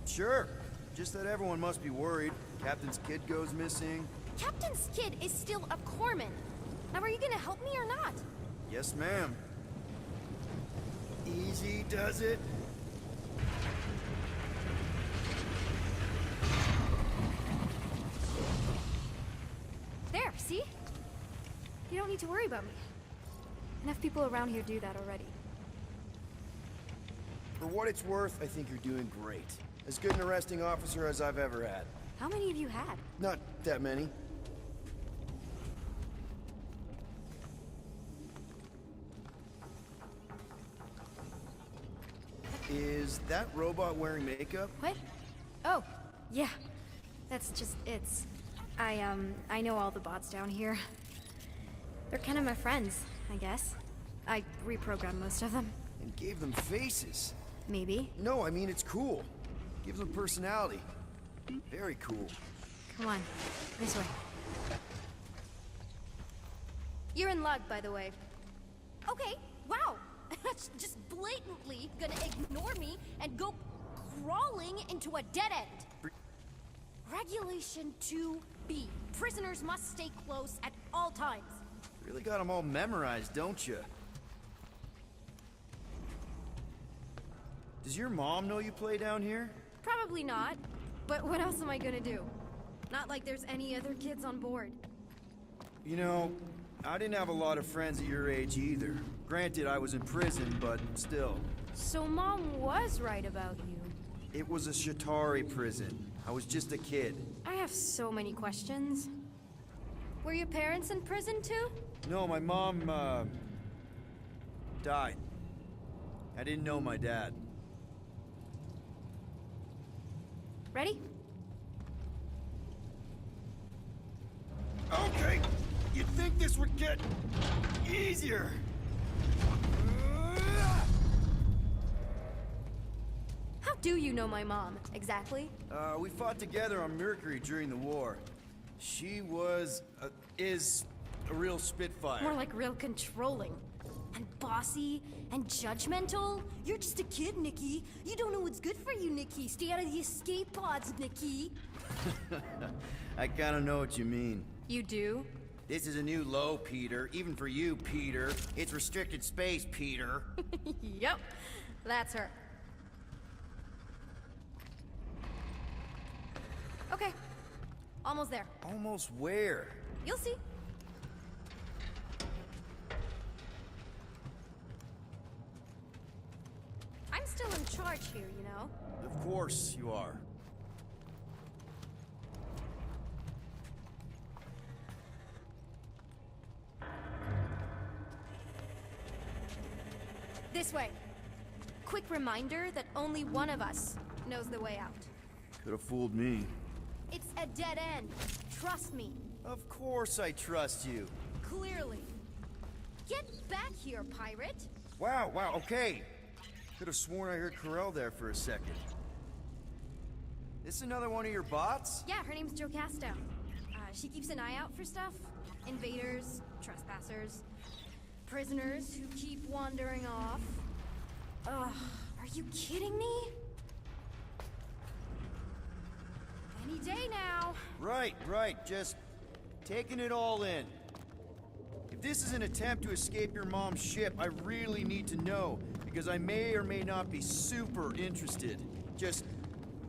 Sure. Just that everyone must be worried. Captain's kid goes missing. Captain's kid is still a corpsman. Now are you gonna help me or not? Yes, ma'am. Easy does it. There, see? You don't need to worry about me. Enough people around here do that already. For what it's worth, I think you're doing great. As good an arresting officer as I've ever had. How many have you had? Not that many. Is that robot wearing makeup? What? Oh, yeah. That's just, I know all the bots down here. They're kind of my friends, I guess. I reprogrammed most of them. And gave them faces. Maybe. No, I mean it's cool. Gives them personality. Very cool. Come on, this way. You're in luck, by the way. Okay, wow. That's just blatantly gonna ignore me and go crawling into a dead end. Regulation 2B. Prisoners must stay close at all times. Really got them all memorized, don't you? Does your mom know you play down here? Probably not. But what else am I gonna do? Not like there's any other kids on board. You know, I didn't have a lot of friends at your age either. Granted, I was in prison, but still. So Mom was right about you. It was a Shatari prison. I was just a kid. I have so many questions. Were your parents in prison too? No, my mom, died. I didn't know my dad. Ready? Okay, you'd think this would get easier. How do you know my mom, exactly? We fought together on Mercury during the war. She was, is a real spitfire. More like real controlling. And bossy and judgmental. You're just a kid, Nikki. You don't know what's good for you, Nikki. Stay out of the escape pods, Nikki. I kinda know what you mean. You do? This is a new low, Peter. Even for you, Peter. It's restricted space, Peter. Yep, that's her. Okay, almost there. Almost where? You'll see. I'm still in charge here, you know? Of course you are. This way. Quick reminder that only one of us knows the way out. Could have fooled me. It's a dead end. Trust me. Of course I trust you. Clearly. Get back here, pirate. Wow, okay. Could have sworn I heard Corel there for a second. This another one of your bots? Yeah, her name's Joe Castown. She keeps an eye out for stuff. Invaders, trespassers. prisoners who keep wandering off. Ugh, are you kidding me? Any day now. Right, just taking it all in. If this is an attempt to escape your mom's ship, I really need to know, because I may or may not be super interested. Just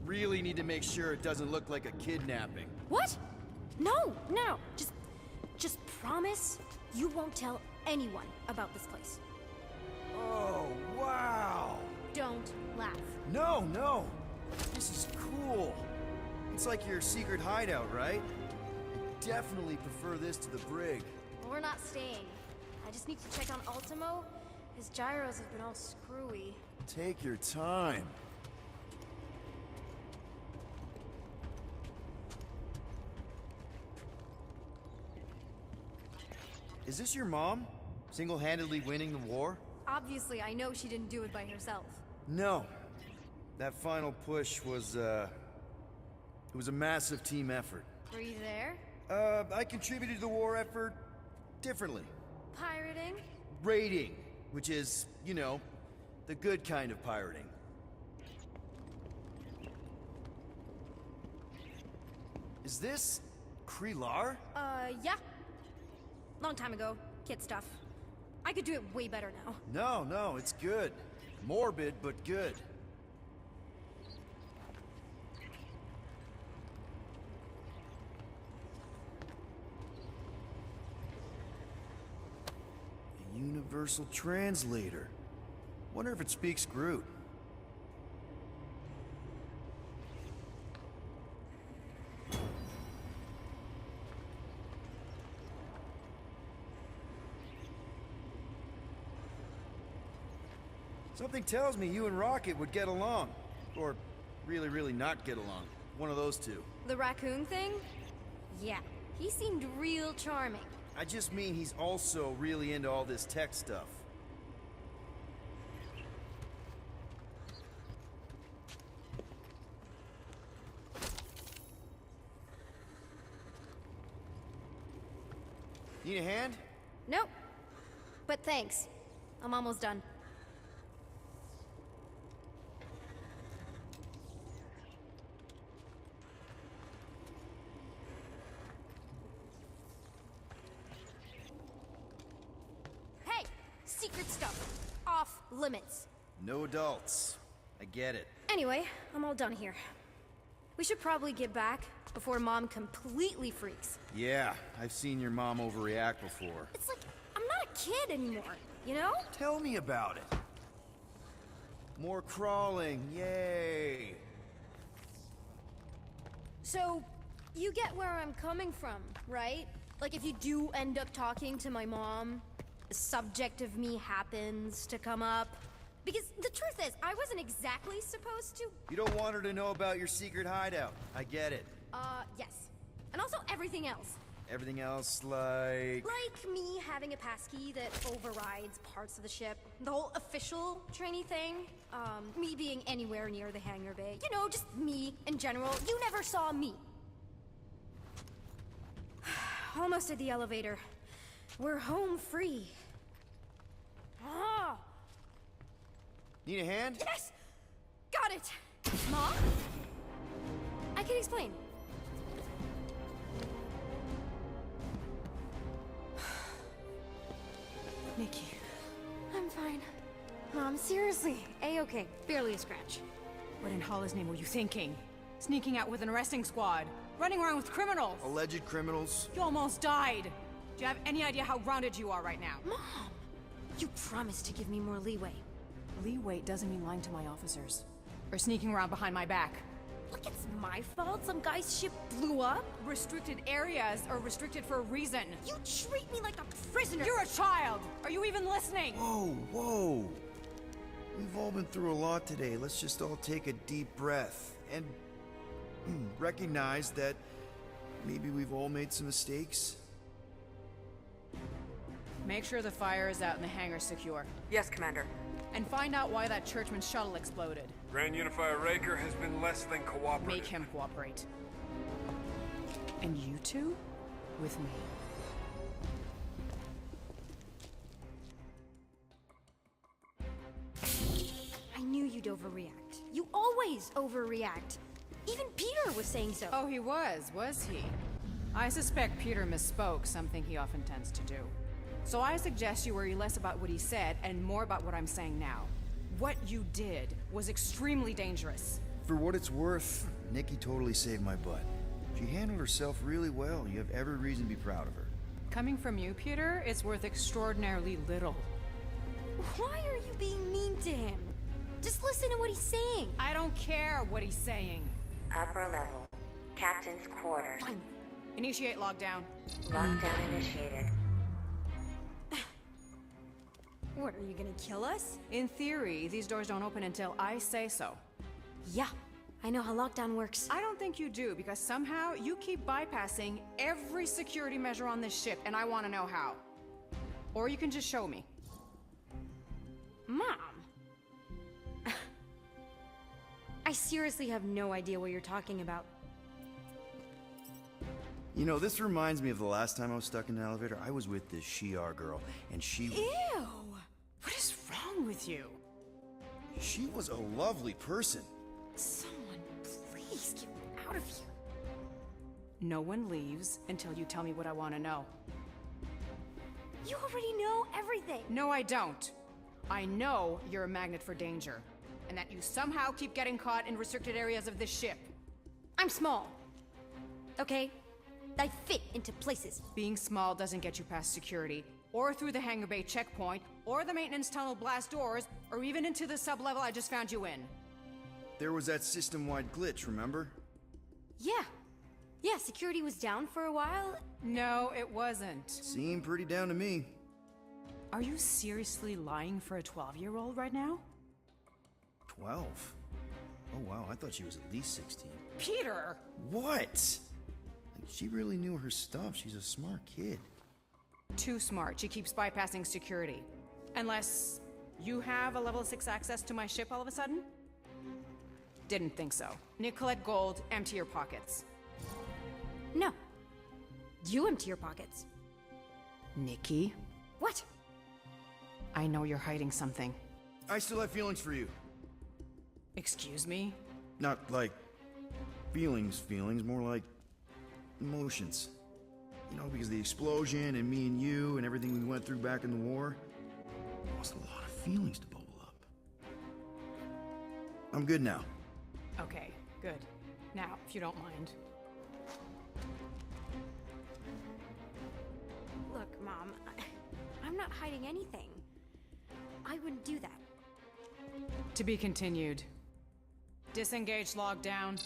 really need to make sure it doesn't look like a kidnapping. What? No. Just promise you won't tell anyone about this place. Oh, wow! Don't laugh. No! This is cool. It's like your secret hideout, right? I definitely prefer this to the brig. Well, we're not staying. I just need to check on Ultimo. His gyros have been all screwy. Take your time. Is this your mom? Single-handedly winning the war? Obviously, I know she didn't do it by herself. No. That final push was, it was a massive team effort. Were you there? I contributed to the war effort differently. Pirating? Raiding, which is, you know, the good kind of pirating. Is this Krelar? Yeah. Long time ago. Kid stuff. I could do it way better now. No, it's good. Morbid, but good. A universal translator. Wonder if it speaks Groot. Something tells me you and Rocket would get along. Or really not get along. One of those two. The raccoon thing? Yeah. He seemed real charming. I just mean he's also really into all this tech stuff. Need a hand? Nope. But thanks. I'm almost done. Hey! Secret stuff. Off limits. No adults. I get it. Anyway, I'm all done here. We should probably get back before Mom completely freaks. Yeah, I've seen your mom overreact before. It's like, I'm not a kid anymore, you know? Tell me about it. More crawling, yay! So, you get where I'm coming from, right? Like if you do end up talking to my mom, the subject of me happens to come up. Because the truth is, I wasn't exactly supposed to. You don't want her to know about your secret hideout. I get it. Yes. And also everything else. Everything else, like... Like me having a passkey that overrides parts of the ship. The whole official trainee thing. Me being anywhere near the hangar bay. You know, just me in general. You never saw me. Almost at the elevator. We're home free. Ah! Need a hand? Yes! Got it! Mom? I can explain. Nikki. I'm fine. Mom, seriously. A-okay. Barely a scratch. What in Hala's name were you thinking? Sneaking out with an arresting squad? Running around with criminals? Alleged criminals? You almost died! Do you have any idea how grounded you are right now? Mom! You promised to give me more leeway. Leeway doesn't mean lying to my officers. Or sneaking around behind my back. Look, it's my fault some guy's ship blew up. Restricted areas are restricted for a reason. You treat me like a prisoner! You're a child! Are you even listening? Whoa! We've all been through a lot today. Let's just all take a deep breath and recognize that maybe we've all made some mistakes. Make sure the fire is out and the hangar's secure. Yes, Commander. And find out why that churchman's shuttle exploded. Grand Unifier Raker has been less than cooperative. Make him cooperate. And you two? With me. overreact. You always overreact. Even Peter was saying so. Oh, he was he? I suspect Peter misspoke, something he often tends to do. So I suggest you worry less about what he said and more about what I'm saying now. What you did was extremely dangerous. For what it's worth, Nikki totally saved my butt. She handled herself really well. You have every reason to be proud of her. Coming from you, Peter, it's worth extraordinarily little. Why are you being mean to him? Just listen to what he's saying. I don't care what he's saying. Upper level. Captain's quarters. Fine. Initiate lockdown. Lockdown initiated. What, are you gonna kill us? In theory, these doors don't open until I say so. Yeah, I know how lockdown works. I don't think you do, because somehow you keep bypassing every security measure on this ship, and I want to know how. Or you can just show me. Mom! I seriously have no idea what you're talking about. You know, this reminds me of the last time I was stuck in an elevator. I was with this Shi'ar girl, and she... Ew! What is wrong with you? She was a lovely person. Someone, please get me out of here. No one leaves until you tell me what I want to know. You already know everything. No, I don't. I know you're a magnet for danger, and that you somehow keep getting caught in restricted areas of this ship. I'm small. Okay? I fit into places. Being small doesn't get you past security, or through the hangar bay checkpoint, or the maintenance tunnel blast doors, or even into the sub-level I just found you in. There was that system-wide glitch, remember? Yeah. Yeah, security was down for a while. No, it wasn't. Seemed pretty down to me. Are you seriously lying for a 12-year-old right now? 12? Oh wow, I thought she was at least 16. Peter! What? She really knew her stuff. She's a smart kid. Too smart. She keeps bypassing security. Unless you have a level 6 access to my ship all of a sudden? Didn't think so. Nicolette Gold, empty your pockets. No. You empty your pockets. Nikki? What? I know you're hiding something. I still have feelings for you. Excuse me? Not like feelings, more like emotions. You know, because of the explosion and me and you and everything we went through back in the war. Lost a lot of feelings to bubble up. I'm good now. Okay, good. Now, if you don't mind. Look, Mom, I'm not hiding anything. I wouldn't do that. To be continued. Disengage lockdown.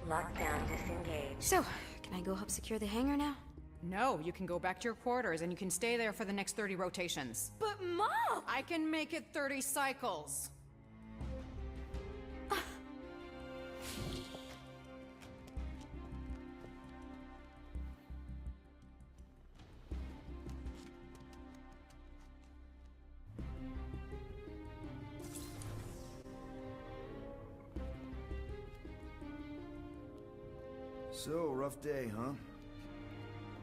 Lockdown disengaged. So, can I go help secure the hangar now? No, you can go back to your quarters and you can stay there for the next 30 rotations. But Mom! I can make it 30 cycles. So, rough day, huh?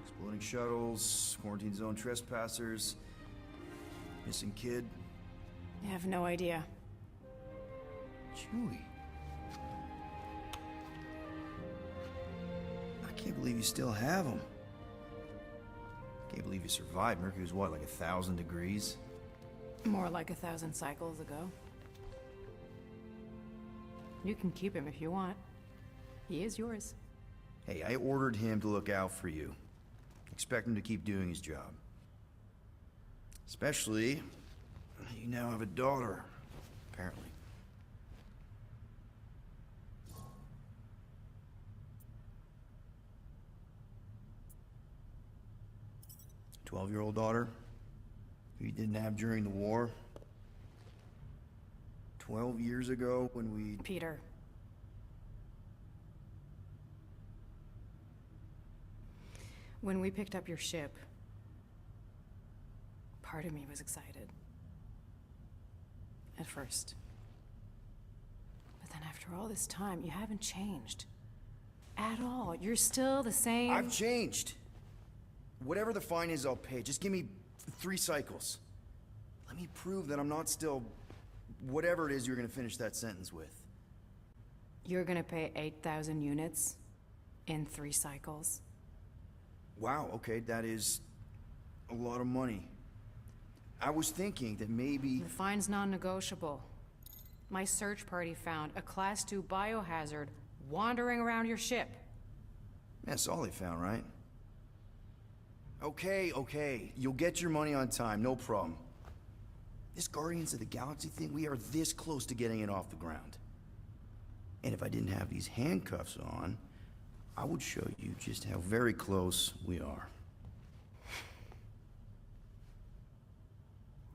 Exploding shuttles, quarantine zone trespassers, missing kid. I have no idea. Chewie. I can't believe you still have him. Can't believe you survived. Mercury was what, like 1,000 degrees? More like 1,000 cycles ago. You can keep him if you want. He is yours. Hey, I ordered him to look out for you. Expect him to keep doing his job. Especially, you now have a daughter, apparently. A 12-year-old daughter who you didn't have during the war. 12 years ago when we... Peter. When we picked up your ship, part of me was excited. At first. But then after all this time, you haven't changed. At all. You're still the same... I've changed. Whatever the fine is, I'll pay. Just give me 3 cycles. Let me prove that I'm not still whatever it is you're gonna finish that sentence with. You're gonna pay 8,000 units in 3 cycles. Wow, okay, that is a lot of money. I was thinking that maybe... The fine's non-negotiable. My search party found a Class 2 biohazard wandering around your ship. That's all they found, right? Okay. You'll get your money on time, no problem. This Guardians of the Galaxy thing, we are this close to getting it off the ground. And if I didn't have these handcuffs on, I would show you just how very close we are.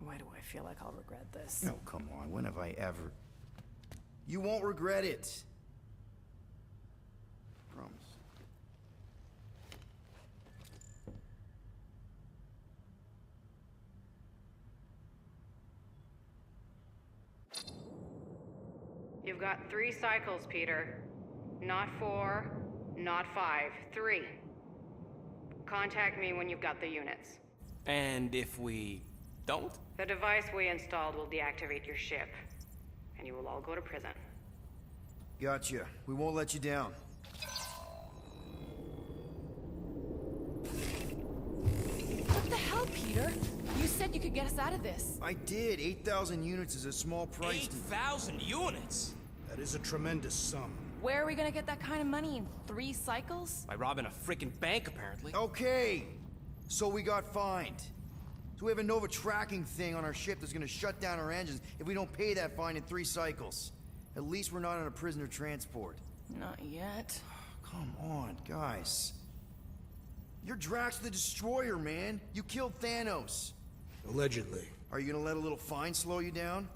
Why do I feel like I'll regret this? No, come on, when have I ever... You won't regret it. Promise. You've got 3 cycles, Peter. Not 4, not 5, 3. Contact me when you've got the units. And if we don't? The device we installed will deactivate your ship, and you will all go to prison. Gotcha. We won't let you down. What the hell, Peter? You said you could get us out of this. I did. 8,000 units is a small price. 8,000 units? That is a tremendous sum. Where are we gonna get that kind of money in 3 cycles? By robbing a freaking bank, apparently. Okay. So we got fined. So we have a Nova tracking thing on our ship that's gonna shut down our engines if we don't pay that fine in 3 cycles. At least we're not on a prisoner transport. Not yet. Come on, guys. You're Drax the Destroyer, man. You killed Thanos. Allegedly. Are you gonna let a little fine slow you down?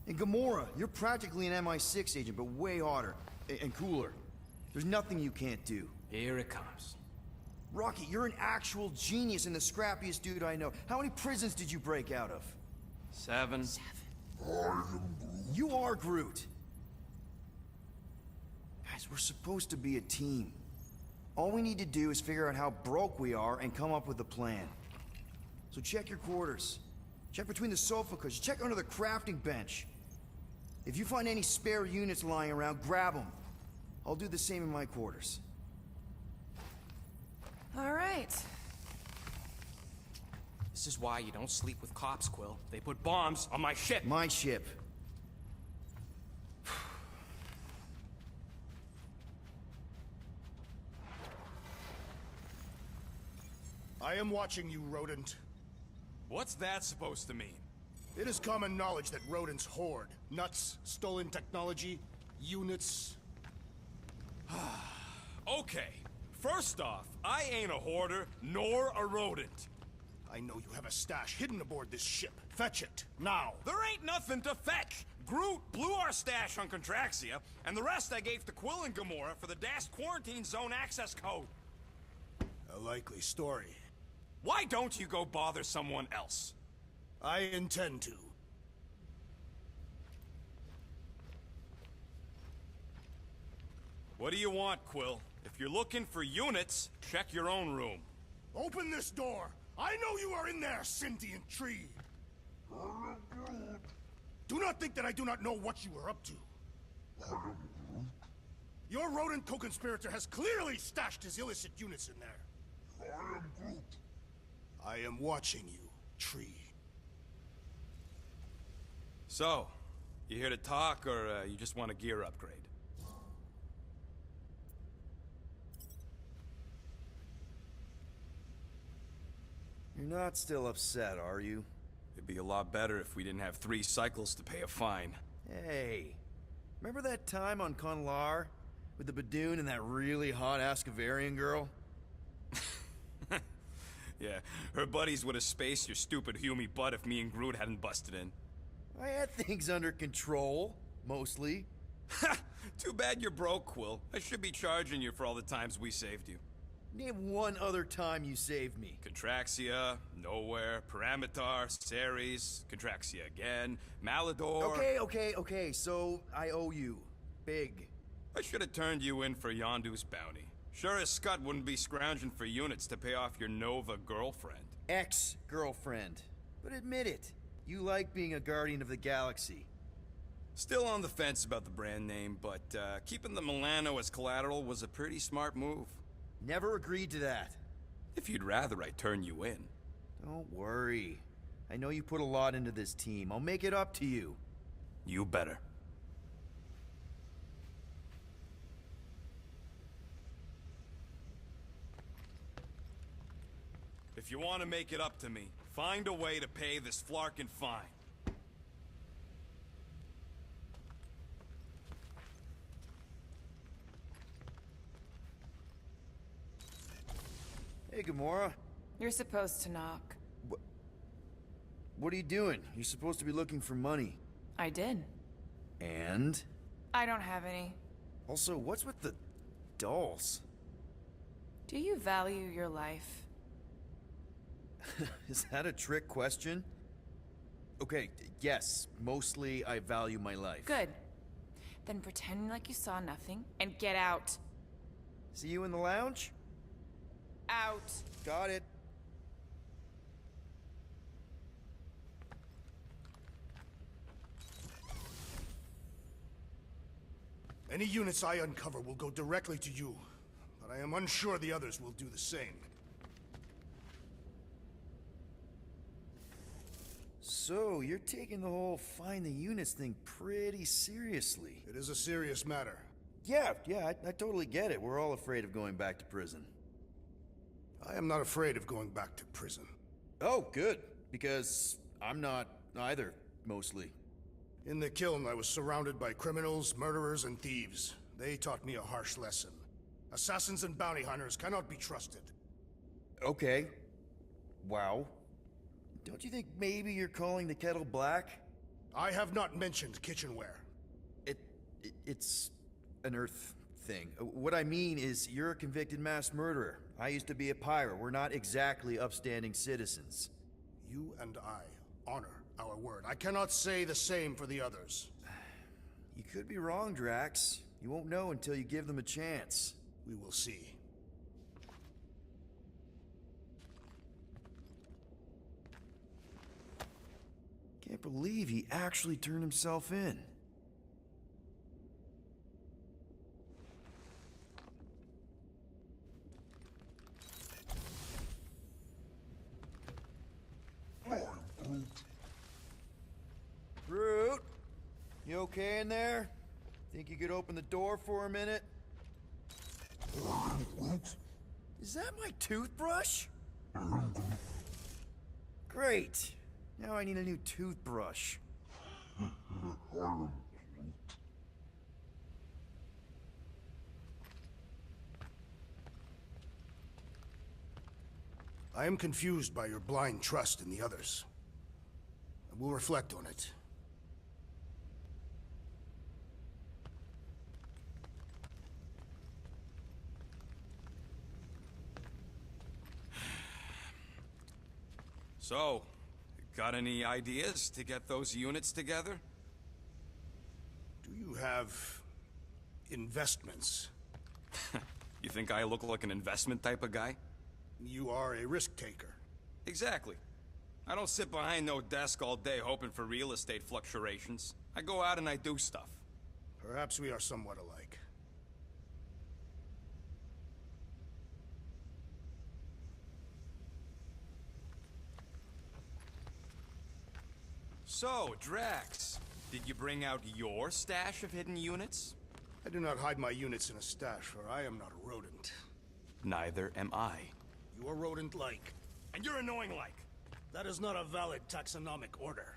And Gamora, you're practically an MI6 agent, but way hotter. And cooler. There's nothing you can't do. Here it comes. Rocky, you're an actual genius and the scrappiest dude I know. How many prisons did you break out of? 7. You are Groot. Guys, we're supposed to be a team. All we need to do is figure out how broke we are and come up with a plan. So check your quarters. Check between the sofa cushions. Check under the crafting bench. If you find any spare units lying around, grab them. I'll do the same in my quarters. All right. This is why you don't sleep with cops, Quill. They put bombs on my ship. My ship. I am watching you, rodent. What's that supposed to mean? It is common knowledge that rodents hoard nuts, stolen technology, units. Okay, first off, I ain't a hoarder, nor a rodent. I know you have a stash hidden aboard this ship. Fetch it, now. There ain't nothing to fetch. Groot blew our stash on Contraxia, and the rest I gave to Quill and Gamora for the DAS quarantine zone access code. A likely story. Why don't you go bother someone else? I intend to. What do you want, Quill? If you're looking for units, check your own room. Open this door! I know you are in there, sentient tree! Do not think that I do not know what you are up to. Your rodent co-conspirator has clearly stashed his illicit units in there. I am watching you, tree. So, you here to talk, or you just want a gear upgrade? You're not still upset, are you? It'd be a lot better if we didn't have 3 cycles to pay a fine. Hey, remember that time on Conlar? With the Badoon and that really hot Ascavarian girl? Yeah, her buddies would have spaced your stupid Hume butt if me and Groot hadn't busted in. I had things under control, mostly. Ha! Too bad you're broke, Quill. I should be charging you for all the times we saved you. Name one other time you saved me. Contraxia, Nowhere, Paramitar, Ceres, Contraxia again, Malador... Okay, so I owe you. Big. I should have turned you in for Yondu's bounty. Sure as Scott wouldn't be scrounging for units to pay off your Nova girlfriend. Ex-girlfriend. But admit it, You like being a Guardian of the Galaxy. Still on the fence about the brand name, but keeping the Milano as collateral was a pretty smart move. Never agreed to that. If you'd rather, I'd turn you in. Don't worry. I know you put a lot into this team. I'll make it up to you. You better. If you want to make it up to me, find a way to pay this Flarkin fine. Hey, Gamora. You're supposed to knock. What are you doing? You're supposed to be looking for money. I did. And? I don't have any. Also, what's with the dolls? Do you value your life? Is that a trick question? Okay, yes, mostly I value my life. Good. Then pretend like you saw nothing and get out. See you in the lounge? Out. Got it. Any units I uncover will go directly to you, but I am unsure the others will do the same. So, you're taking the whole find the units thing pretty seriously. It is a serious matter. Yeah, I totally get it. We're all afraid of going back to prison. I am not afraid of going back to prison. Oh, good. Because I'm not either, mostly. In the kiln, I was surrounded by criminals, murderers, and thieves. They taught me a harsh lesson. Assassins and bounty hunters cannot be trusted. Okay. Wow. Don't you think maybe you're calling the kettle black? I have not mentioned kitchenware. It's an Earth thing. What I mean is, you're a convicted mass murderer. I used to be a pirate. We're not exactly upstanding citizens. You and I honor our word. I cannot say the same for the others. You could be wrong, Drax. You won't know until you give them a chance. We will see. Can't believe he actually turned himself in. Groot, you okay in there? Think you could open the door for a minute? Is that my toothbrush? Great. Now I need a new toothbrush. I am confused by your blind trust in the others. I will reflect on it. So, got any ideas to get those units together? Do you have investments? You think I look like an investment type of guy? You are a risk taker. Exactly. I don't sit behind no desk all day hoping for real estate fluctuations. I go out and I do stuff. Perhaps we are somewhat alike. So, Drax, did you bring out your stash of hidden units? I do not hide my units in a stash, for I am not a rodent. Neither am I. You are rodent-like. And you're annoying-like. That is not a valid taxonomic order.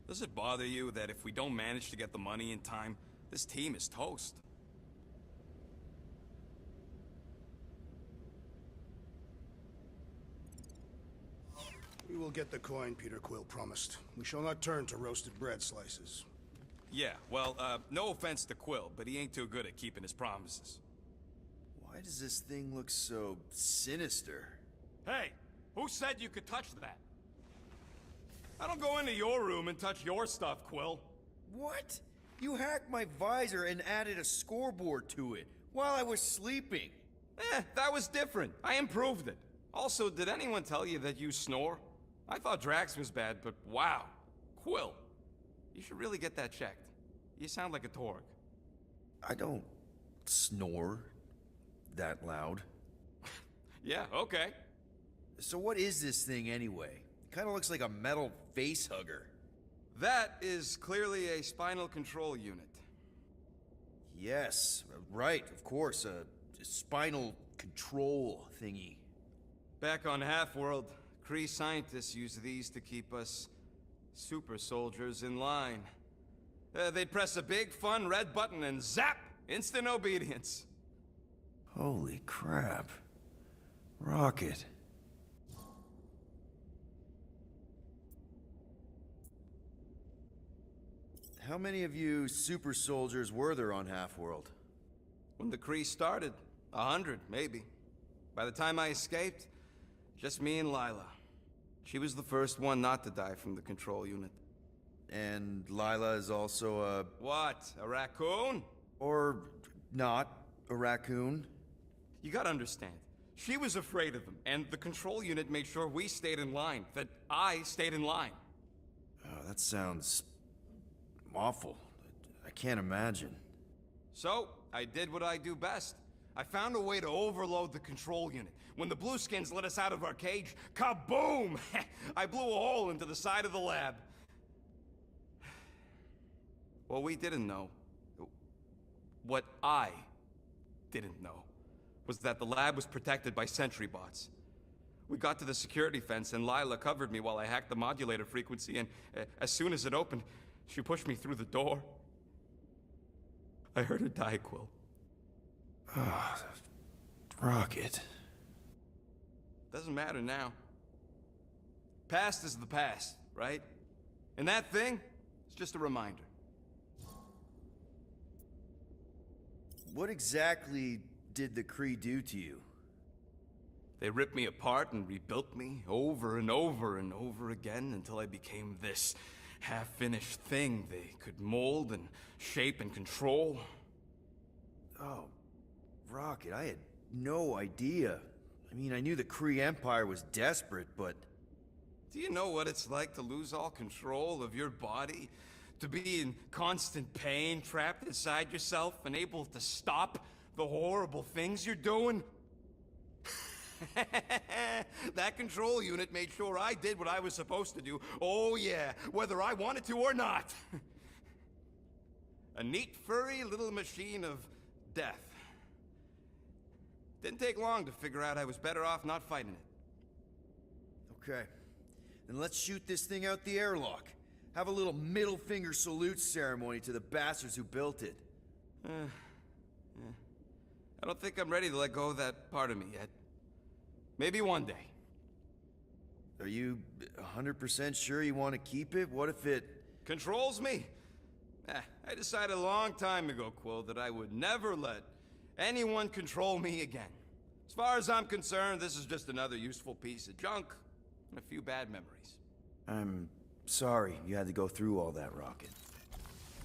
Does it bother you that if we don't manage to get the money in time, this team is toast? We will get the coin Peter Quill promised. We shall not turn to roasted bread slices. Yeah, well, no offense to Quill, but he ain't too good at keeping his promises. Why does this thing look so sinister? Hey, who said you could touch that? I don't go into your room and touch your stuff, Quill. What? You hacked my visor and added a scoreboard to it while I was sleeping. That was different. I improved it. Also, did anyone tell you that you snore? I thought Drax was bad, but wow. Quill, you should really get that checked. You sound like a Torg. I don't snore that loud. Yeah, okay. So what is this thing anyway? Kind of looks like a metal face hugger. That is clearly a spinal control unit. Yes, right, of course, a spinal control thingy. Back on Half-World, Kree scientists use these to keep us super soldiers in line. They'd press a big, fun red button and zap! Instant obedience. Holy crap. Rocket. How many of you super soldiers were there on Half-World? When the Kree started, 100, maybe. By the time I escaped, just me and Lila. She was the first one not to die from the control unit. And Lila is also a... What? A raccoon? Or not a raccoon? You gotta understand. She was afraid of them, and the control unit made sure we stayed in line, that I stayed in line. Oh, that sounds... awful. I can't imagine. So, I did what I do best. I found a way to overload the control unit. When the Blueskins let us out of our cage, kaboom! I blew a hole into the side of the lab. What we didn't know, what I didn't know, was that the lab was protected by sentry bots. We got to the security fence and Lila covered me while I hacked the modulator frequency, and as soon as it opened, she pushed me through the door. I heard her die, Quill. Ah, Rocket. Doesn't matter now. Past is the past, right? And that thing is just a reminder. What exactly did the Kree do to you? They ripped me apart and rebuilt me over and over and over again until I became this half-finished thing they could mold and shape and control. Oh, Rocket, I had no idea. I mean, I knew the Kree Empire was desperate, but... Do you know what it's like to lose all control of your body? To be in constant pain, trapped inside yourself, unable to stop the horrible things you're doing? That control unit made sure I did what I was supposed to do. Oh yeah, whether I wanted to or not. A neat, furry little machine of death. Didn't take long to figure out I was better off not fighting it. Okay. Then let's shoot this thing out the airlock. Have a little middle finger salute ceremony to the bastards who built it. I don't think I'm ready to let go of that part of me yet. Maybe one day. Are you 100% sure you want to keep it? What if it... Controls me? I decided a long time ago, Quill, that I would never let anyone control me again. As far as I'm concerned, this is just another useful piece of junk and a few bad memories. I'm sorry you had to go through all that, Rocket.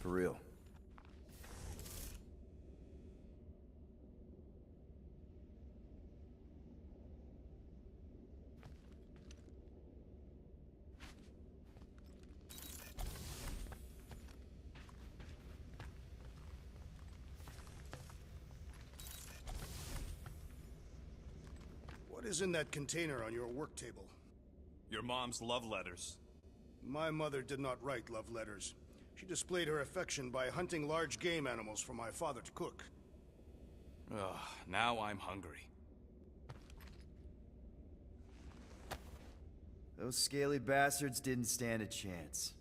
For real. What is in that container on your work table? Your mom's love letters. My mother did not write love letters. She displayed her affection by hunting large game animals for my father to cook. Ugh, now I'm hungry. Those scaly bastards didn't stand a chance.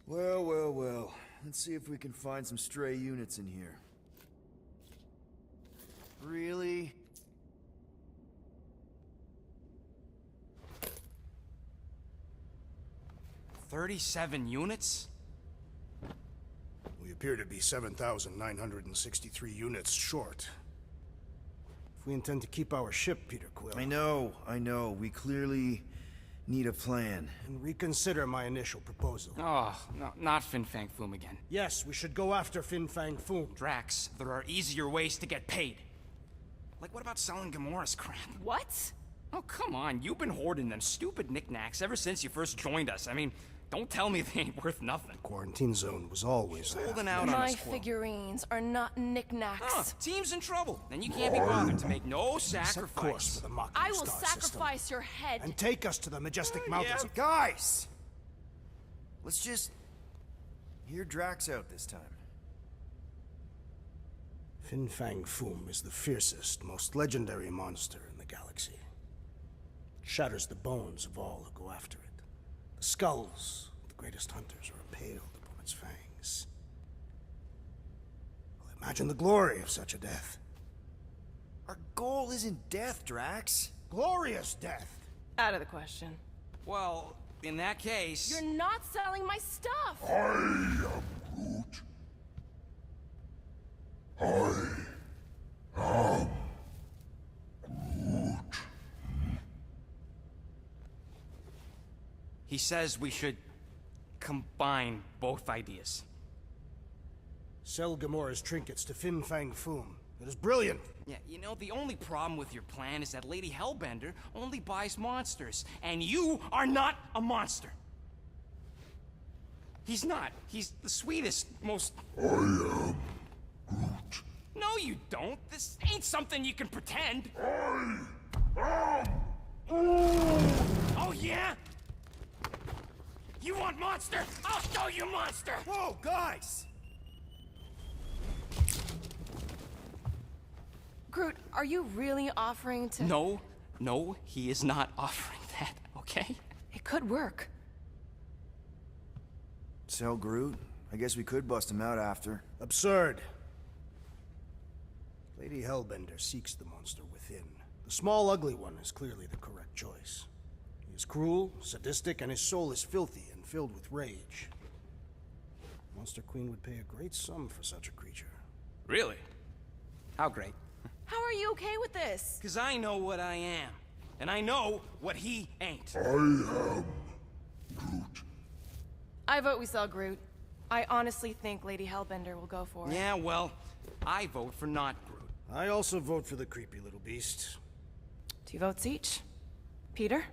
Well, well, well. Let's see if we can find some stray units in here. Really? $37 units? We appear to be 7,963 units short. If we intend to keep our ship, Peter Quill. I know. We clearly need a plan. And reconsider my initial proposal. Oh, no, not Fin Fang Foom again. Yes, we should go after Fin Fang Foom. Drax, there are easier ways to get paid. Like, what about selling Gamora's crap? What? Oh, come on. You've been hoarding them stupid knickknacks ever since you first joined us. I mean, don't tell me they ain't worth nothing. Quarantine zone was always holding out on My us, Quill. figurines are not knickknacks. Team's in trouble. Then you can't be bothered to make no sacrifice. Set course for the Mocking I will Star sacrifice system. your head. And take us to the majestic mountains. Guys! Let's just hear Drax out this time. Fin Fang Foom is the fiercest, most legendary monster in the galaxy. It shatters the bones of all who go after it. The skulls of the greatest hunters are impaled upon its fangs. Well, imagine the glory of such a death. Our goal isn't death, Drax. Glorious death! Out of the question. Well, in that case... You're not selling my stuff! I am Groot. I am Groot. He says we should combine both ideas. Sell Gamora's trinkets to Fin Fang Foom. It is brilliant. Yeah, you know, the only problem with your plan is that Lady Hellbender only buys monsters, and you are not a monster. He's not. He's the sweetest, most... I am Groot. No, you don't. This ain't something you can pretend. I am Oh, yeah? You want monster? I'll show you monster! Whoa, guys! Groot, are you really offering to... No, he is not offering that, okay? It could work. Sell Groot? I guess we could bust him out after. Absurd. Lady Hellbender seeks the monster within. The small, ugly one is clearly the correct choice. He is cruel, sadistic, and his soul is filthy and filled with rage. Monster Queen would pay a great sum for such a creature. Really? How great? How are you okay with this? Because I know what I am. And I know what he ain't. I am Groot. I vote we sell Groot. I honestly think Lady Hellbender will go for it. Yeah, well, I vote for not Groot. I also vote for the creepy little beast. 2 votes each. Peter?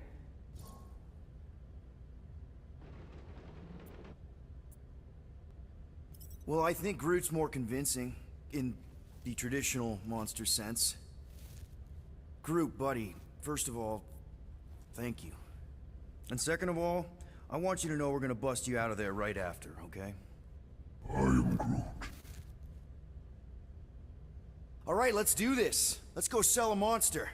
Well, I think Groot's more convincing, in the traditional monster sense. Groot, buddy, first of all, thank you. And second of all, I want you to know we're gonna bust you out of there right after, okay? I am Groot. All right, let's do this. Let's go sell a monster.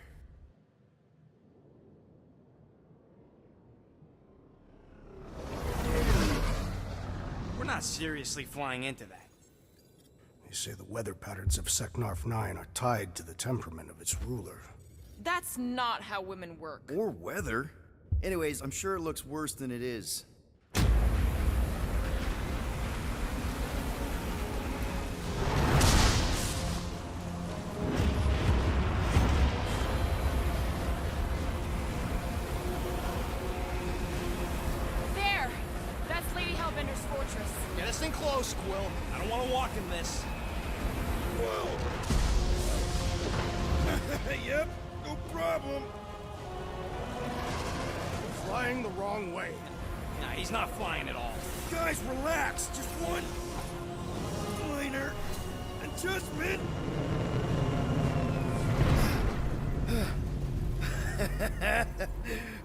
We're not seriously flying into that. They say the weather patterns of Seknarf 9 are tied to the temperament of its ruler. That's not how women work. Or weather. Anyways, I'm sure it looks worse than it is. There! That's Lady Hellbender's fortress. Get us in close, Quill. I don't want to walk in this. Yep, no problem. We're flying the wrong way. Nah, he's not flying at all. Guys, relax. Just one minor adjustment.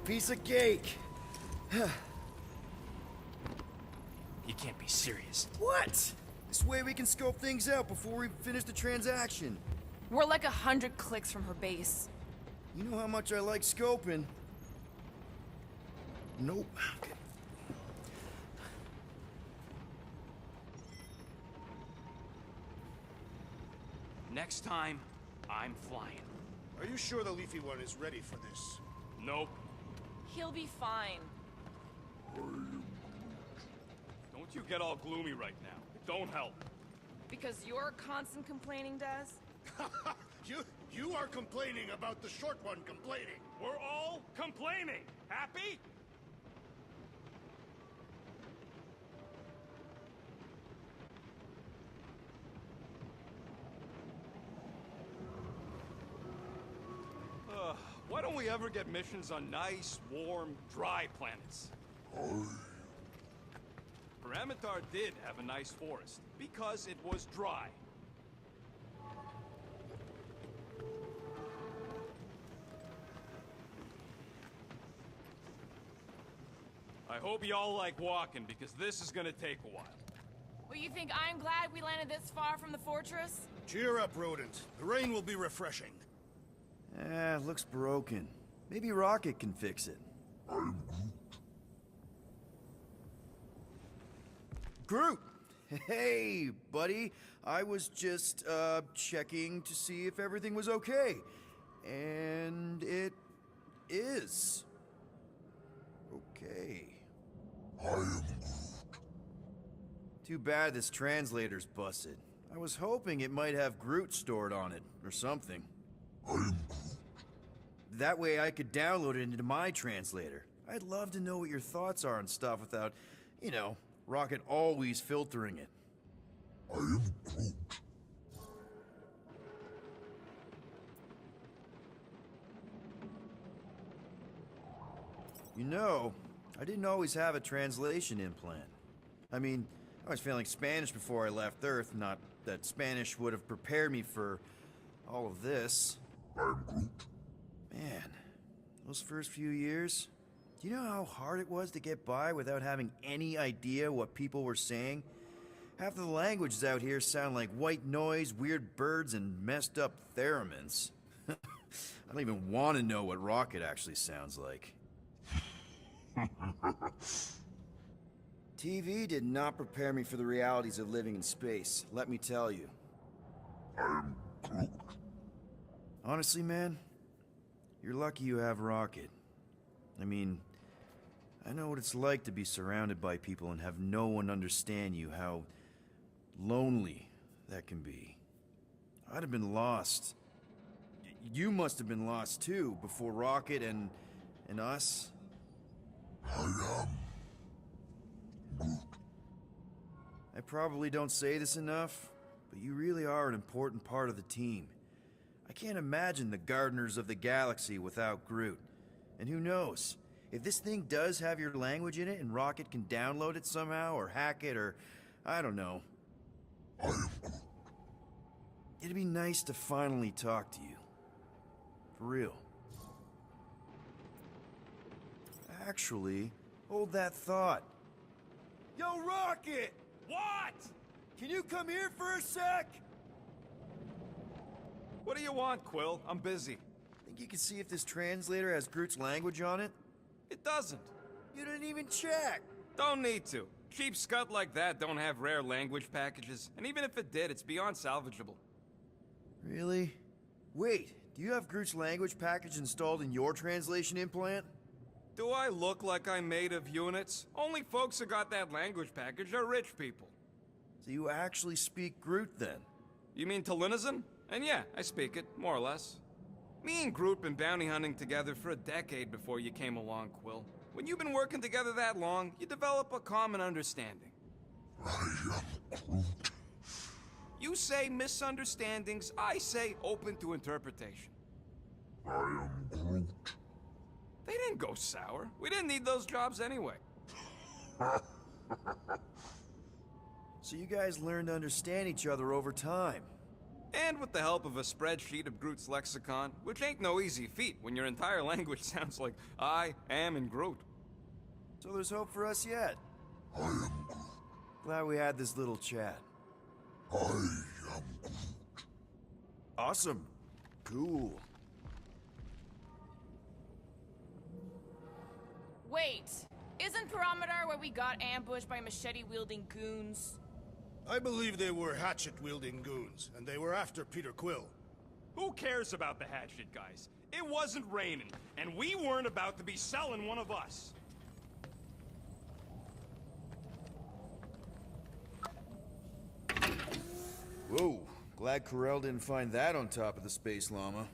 Piece of cake. You can't be serious. What? This way we can scope things out before we finish the transaction. We're like 100 clicks from her base. You know how much I like scoping. Nope. Okay. Next time, I'm flying. Are you sure the Leafy One is ready for this? Nope. He'll be fine. Don't you get all gloomy right now. It don't help. Because your constant complaining does? You are complaining about the short one complaining. We're all complaining. Happy? Why don't we ever get missions on nice, warm, dry planets? Paramitar did have a nice forest, because it was dry. I hope y'all like walking, because this is gonna take a while. Well, you think I'm glad we landed this far from the fortress? Cheer up, rodent. The rain will be refreshing. Looks broken. Maybe Rocket can fix it. Groot! Hey, buddy. I was just, checking to see if everything was okay. And it is. Okay. I am Groot. Too bad this translator's busted. I was hoping it might have Groot stored on it, or something. I am Groot. That way I could download it into my translator. I'd love to know what your thoughts are on stuff without, you know, Rocket always filtering it. I am Groot. You know, I didn't always have a translation implant. I mean, I was failing Spanish before I left Earth, not that Spanish would have prepared me for all of this. I'm Groot. Man, those first few years, do you know how hard it was to get by without having any idea what people were saying? Half of the languages out here sound like white noise, weird birds, and messed up theremins. I don't even want to know what Rocket actually sounds like. TV did not prepare me for the realities of living in space, let me tell you. I'm Groot. Honestly, man, you're lucky you have Rocket. I mean, I know what it's like to be surrounded by people and have no one understand you, how lonely that can be. I'd have been lost. You must have been lost too, before Rocket and us. I am Groot. I probably don't say this enough, but you really are an important part of the team. I can't imagine the Gardeners of the Galaxy without Groot. And who knows, if this thing does have your language in it and Rocket can download it somehow, or hack it, or I don't know. I am Groot. It'd be nice to finally talk to you. For real. Actually, hold that thought. Yo, Rocket! What? Can you come here for a sec? What do you want, Quill? I'm busy. Think you can see if this translator has Groot's language on it? It doesn't. You didn't even check. Don't need to. Cheap scut like that don't have rare language packages, and even if it did, it's beyond salvageable. Really? Wait, do you have Groot's language package installed in your translation implant? Do I look like I'm made of units? Only folks who got that language package are rich people. So you actually speak Groot then? You mean Talinisan? And yeah, I speak it, more or less. Me and Groot been bounty hunting together for a decade before you came along, Quill. When you've been working together that long, you develop a common understanding. I am Groot. You say misunderstandings, I say open to interpretation. I am Groot. They didn't go sour. We didn't need those jobs anyway. So you guys learned to understand each other over time. And with the help of a spreadsheet of Groot's lexicon, which ain't no easy feat when your entire language sounds like I am in Groot. So there's hope for us yet. I am Groot. Glad we had this little chat. I am Groot. Awesome. Cool. Wait, isn't Parameter where we got ambushed by machete-wielding goons? I believe they were hatchet-wielding goons, and they were after Peter Quill. Who cares about the hatchet guys? It wasn't raining, and we weren't about to be selling one of us. Whoa, Glad Corel didn't find that on top of the Space Llama.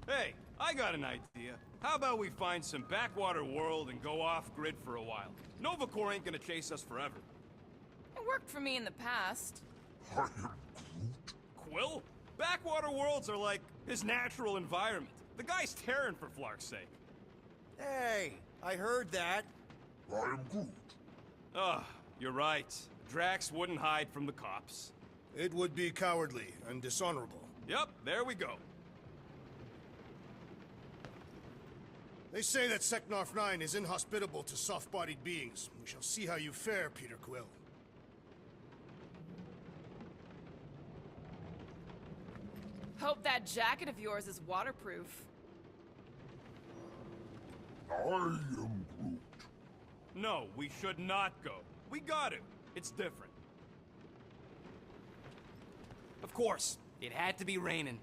Hey, I got an idea. How about we find some backwater world and go off-grid for a while? Nova Corps ain't gonna chase us forever. It worked for me in the past. Quill? Backwater worlds are like his natural environment. The guy's Terran, for Flark's sake. Hey, I heard that. You're right. Drax wouldn't hide from the cops. It would be cowardly and dishonorable. Yep, there we go. They say that Seknarf 9 is inhospitable to soft-bodied beings. We shall see how you fare, Peter Quill. Hope that jacket of yours is waterproof. No, we should not go. We got to. It's different. Of course, it had to be raining.